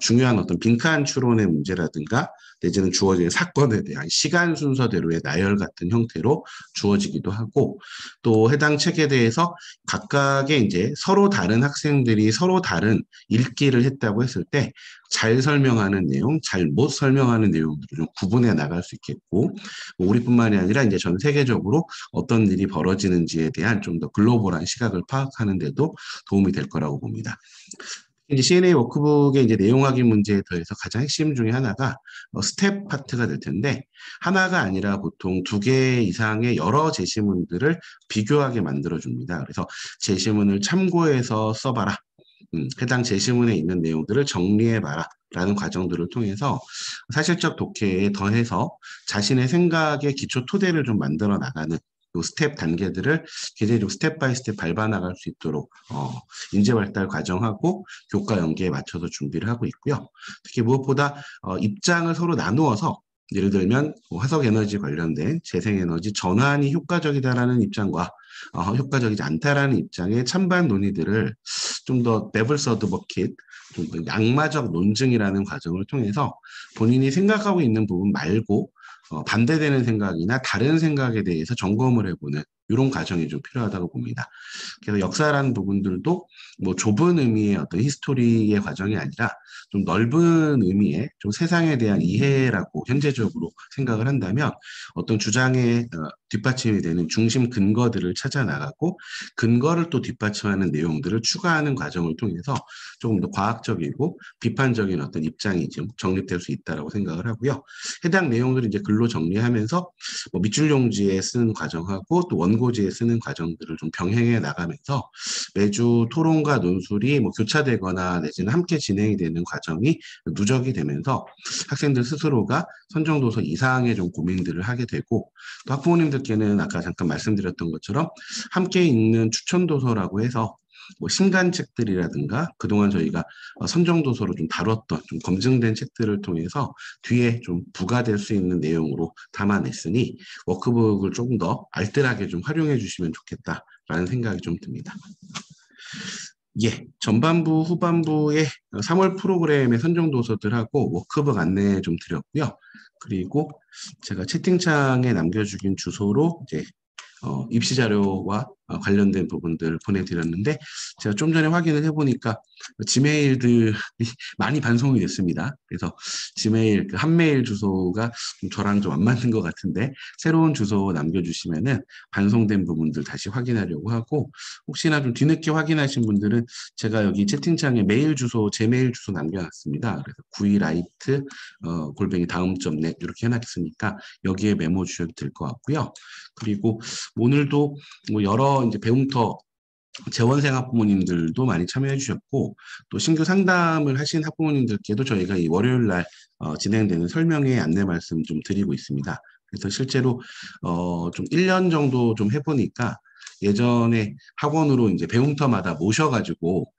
중요한 어떤 빈칸 추론의 문제라든가 내지는 주어진 사건에 대한 시간 순서대로의 나열 같은 형태로 주어지기도 하고 또 해당 책에 대해서 각각의 이제 서로 다른 학생들이 서로 다른 읽기를 했다고 했을 때 잘 설명하는 내용, 잘 못 설명하는 내용들을 좀 구분해 나갈 수 있겠고 뭐 우리뿐만이 아니라 이제 전 세계적으로 어떤 일이 벌어지는지에 대한 좀 더 글로벌한 시각을 파악하는 데도 도움이 될 거라고 봅니다. 이제 CNA 워크북의 이제 내용 확인 문제에 더해서 가장 핵심 중에 하나가 스텝 파트가 될 텐데 하나가 아니라 보통 2개 이상의 여러 제시문들을 비교하게 만들어 줍니다. 그래서 제시문을 참고해서 써봐라. 해당 제시문에 있는 내용들을 정리해봐라. 라는 과정들을 통해서 사실적 독해에 더해서 자신의 생각의 기초 토대를 좀 만들어 나가는 요 스텝 단계들을 굉장히 좀 스텝 바이 스텝 밟아 나갈 수 있도록 인재 발달 과정하고 교과 연계에 맞춰서 준비를 하고 있고요. 특히 무엇보다 입장을 서로 나누어서 예를 들면 화석 에너지 관련된 재생에너지 전환이 효과적이다라는 입장과 효과적이지 않다라는 입장의 찬반 논의들을 좀 더 네블 서드 버킷, 좀 더 양마적 논증이라는 과정을 통해서 본인이 생각하고 있는 부분 말고 반대되는 생각이나 다른 생각에 대해서 점검을 해보는 이런 과정이 좀 필요하다고 봅니다. 그래서 역사라는 부분들도 뭐 좁은 의미의 어떤 히스토리의 과정이 아니라 좀 넓은 의미의 좀 세상에 대한 이해라고 현재적으로 생각을 한다면 어떤 주장의 뒷받침이 되는 중심 근거들을 찾아 나가고 근거를 또 뒷받침하는 내용들을 추가하는 과정을 통해서 조금 더 과학적이고 비판적인 어떤 입장이 좀 정립될 수 있다라고 생각을 하고요. 해당 내용들을 이제 글로 정리하면서 뭐 밑줄 용지에 쓰는 과정하고 또 원고지에 쓰는 과정들을 좀 병행해 나가면서 매주 토론과 논술이 뭐 교차되거나 내지는 함께 진행이 되는 과정이 누적이 되면서 학생들 스스로가 선정도서 이상의 좀 고민들을 하게 되고 또 학부모님들께는 아까 잠깐 말씀드렸던 것처럼 함께 읽는 추천도서라고 해서 뭐 신간책들이라든가 그동안 저희가 선정도서로 좀 다뤘던 좀 검증된 책들을 통해서 뒤에 좀 부과될 수 있는 내용으로 담아냈으니 워크북을 조금 더 알뜰하게 좀 활용해 주시면 좋겠다라는 생각이 좀 듭니다. 예, 전반부, 후반부의 3월 프로그램의 선정도서들하고 워크북 안내 좀 드렸고요. 그리고 제가 채팅창에 남겨주긴 주소로 이제 입시 자료와 관련된 부분들 보내드렸는데 제가 좀 전에 확인을 해보니까 지메일들이 많이 반송이 됐습니다. 그래서 지메일 그 한 메일 주소가 저랑 좀 안 맞는 것 같은데 새로운 주소 남겨주시면은 반송된 부분들 다시 확인하려고 하고 혹시나 좀 뒤늦게 확인하신 분들은 제가 여기 채팅창에 메일 주소 제 메일 주소 남겨놨습니다. 그래서 92라이트 골뱅이 다음.net 이렇게 해놨으니까 여기에 메모 주셔도 될 것 같고요. 그리고 오늘도 뭐 여러 이제 배움터 재원생 학부모님들도 많이 참여해 주셨고, 또 신규 상담을 하신 학부모님들께도 저희가 이 월요일 날 진행되는 설명회 안내 말씀 좀 드리고 있습니다. 그래서 실제로 좀 1년 정도 좀 해보니까 예전에 학원으로 이제 배움터마다 모셔가지고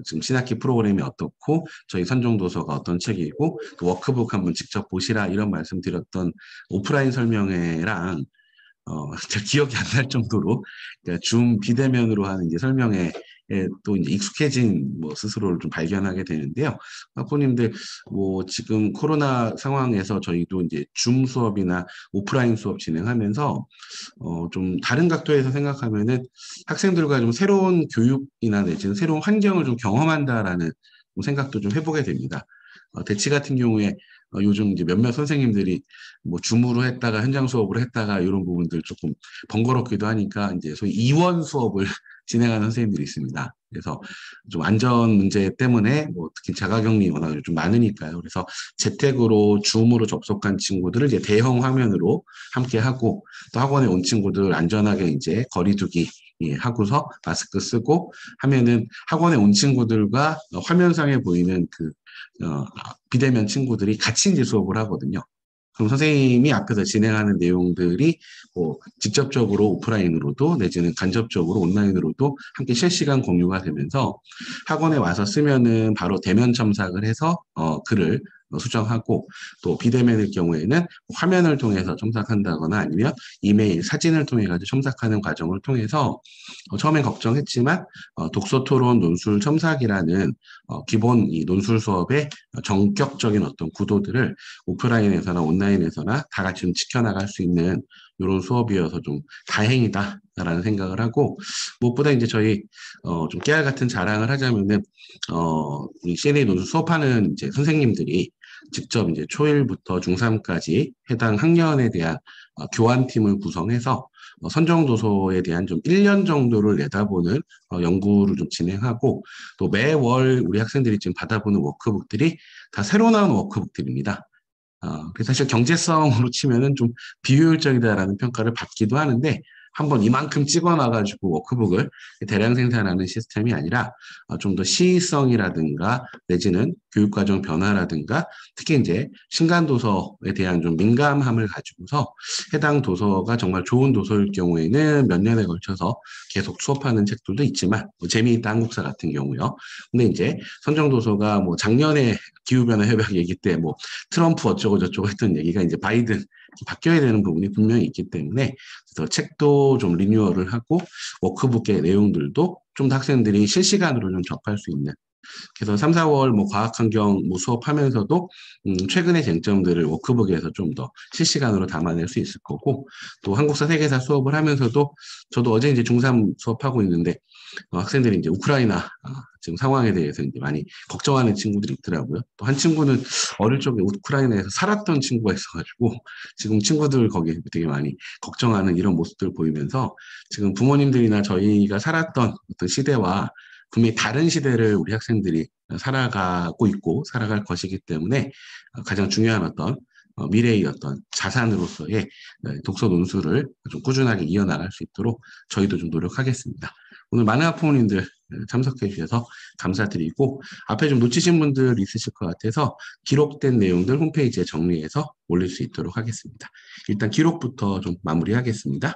지금 신학기 프로그램이 어떻고 저희 선정도서가 어떤 책이고 또 워크북 한번 직접 보시라 이런 말씀 드렸던 오프라인 설명회랑 제가 기억이 안 날 정도로 그러니까 줌 비대면으로 하는 이제 설명회에 또 이제 익숙해진 뭐 스스로를 좀 발견하게 되는데요. 학부모님들 뭐 지금 코로나 상황에서 저희도 이제 줌 수업이나 오프라인 수업 진행하면서 좀 다른 각도에서 생각하면은 학생들과 좀 새로운 교육이나 내지는 새로운 환경을 좀 경험한다라는 생각도 좀 해보게 됩니다. 대치 같은 경우에 요즘 이제 몇몇 선생님들이 뭐 줌으로 했다가 현장 수업으로 했다가 이런 부분들 조금 번거롭기도 하니까 이제 소위 이원 수업을 진행하는 선생님들이 있습니다. 그래서 좀 안전 문제 때문에 뭐 특히 자가격리 워낙 좀 많으니까요. 그래서 재택으로 줌으로 접속한 친구들을 이제 대형 화면으로 함께 하고 또 학원에 온 친구들 안전하게 이제 거리두기 하고서 마스크 쓰고 하면은 학원에 온 친구들과 화면상에 보이는 그 비대면 친구들이 같이 이제 수업을 하거든요. 그럼 선생님이 앞에서 진행하는 내용들이 뭐 직접적으로 오프라인으로도 내지는 간접적으로 온라인으로도 함께 실시간 공유가 되면서 학원에 와서 쓰면은 바로 대면 첨삭을 해서 글을 수정하고 또 비대면일 경우에는 화면을 통해서 첨삭한다거나 아니면 이메일, 사진을 통해 가지고 첨삭하는 과정을 통해서 처음엔 걱정했지만 독서 토론 논술 첨삭이라는 기본 이 논술 수업의 전격적인 어떤 구도들을 오프라인에서나 온라인에서나 다 같이 좀 지켜나갈 수 있는 이런 수업이어서 좀 다행이다라는 생각을 하고 무엇보다 이제 저희 좀 깨알 같은 자랑을 하자면은 우리 CNA 논술 수업하는 이제 선생님들이 직접 이제 초1부터 중3까지 해당 학년에 대한 교환팀을 구성해서 선정도서에 대한 좀 1년 정도를 내다보는 연구를 좀 진행하고 또 매월 우리 학생들이 지금 받아보는 워크북들이 다 새로 나온 워크북들입니다. 그래서 사실 경제성으로 치면은 좀 비효율적이다라는 평가를 받기도 하는데 한번 이만큼 찍어놔가지고 워크북을 대량 생산하는 시스템이 아니라 좀 더 시의성이라든가 내지는 교육과정 변화라든가 특히 이제 신간도서에 대한 좀 민감함을 가지고서 해당 도서가 정말 좋은 도서일 경우에는 몇 년에 걸쳐서 계속 수업하는 책들도 있지만 뭐 재미있다 한국사 같은 경우요. 근데 이제 선정도서가 뭐 작년에 기후변화 협약 얘기 때 뭐 트럼프 어쩌고 저쩌고 했던 얘기가 이제 바이든 바뀌어야 되는 부분이 분명히 있기 때문에 그래서 책도 좀 리뉴얼을 하고 워크북의 내용들도 좀 더 학생들이 실시간으로 좀 접할 수 있는 그래서 3, 4월 뭐 과학환경 뭐 수업하면서도 최근의 쟁점들을 워크북에서 좀 더 실시간으로 담아낼 수 있을 거고 또 한국사 세계사 수업을 하면서도 저도 어제 이제 중3 수업하고 있는데 학생들이 이제 우크라이나 지금 상황에 대해서 이제 많이 걱정하는 친구들이 있더라고요. 또 한 친구는 어릴 적에 우크라이나에서 살았던 친구가 있어가지고 지금 친구들 거기에 되게 많이 걱정하는 이런 모습들 보이면서 지금 부모님들이나 저희가 살았던 어떤 시대와 분명히 다른 시대를 우리 학생들이 살아가고 있고 살아갈 것이기 때문에 가장 중요한 어떤 미래의 어떤 자산으로서의 독서 논술을 좀 꾸준하게 이어나갈 수 있도록 저희도 좀 노력하겠습니다. 오늘 많은 학부모님들 참석해 주셔서 감사드리고 앞에 좀 놓치신 분들 있으실 것 같아서 기록된 내용들 홈페이지에 정리해서 올릴 수 있도록 하겠습니다. 일단 기록부터 좀 마무리하겠습니다.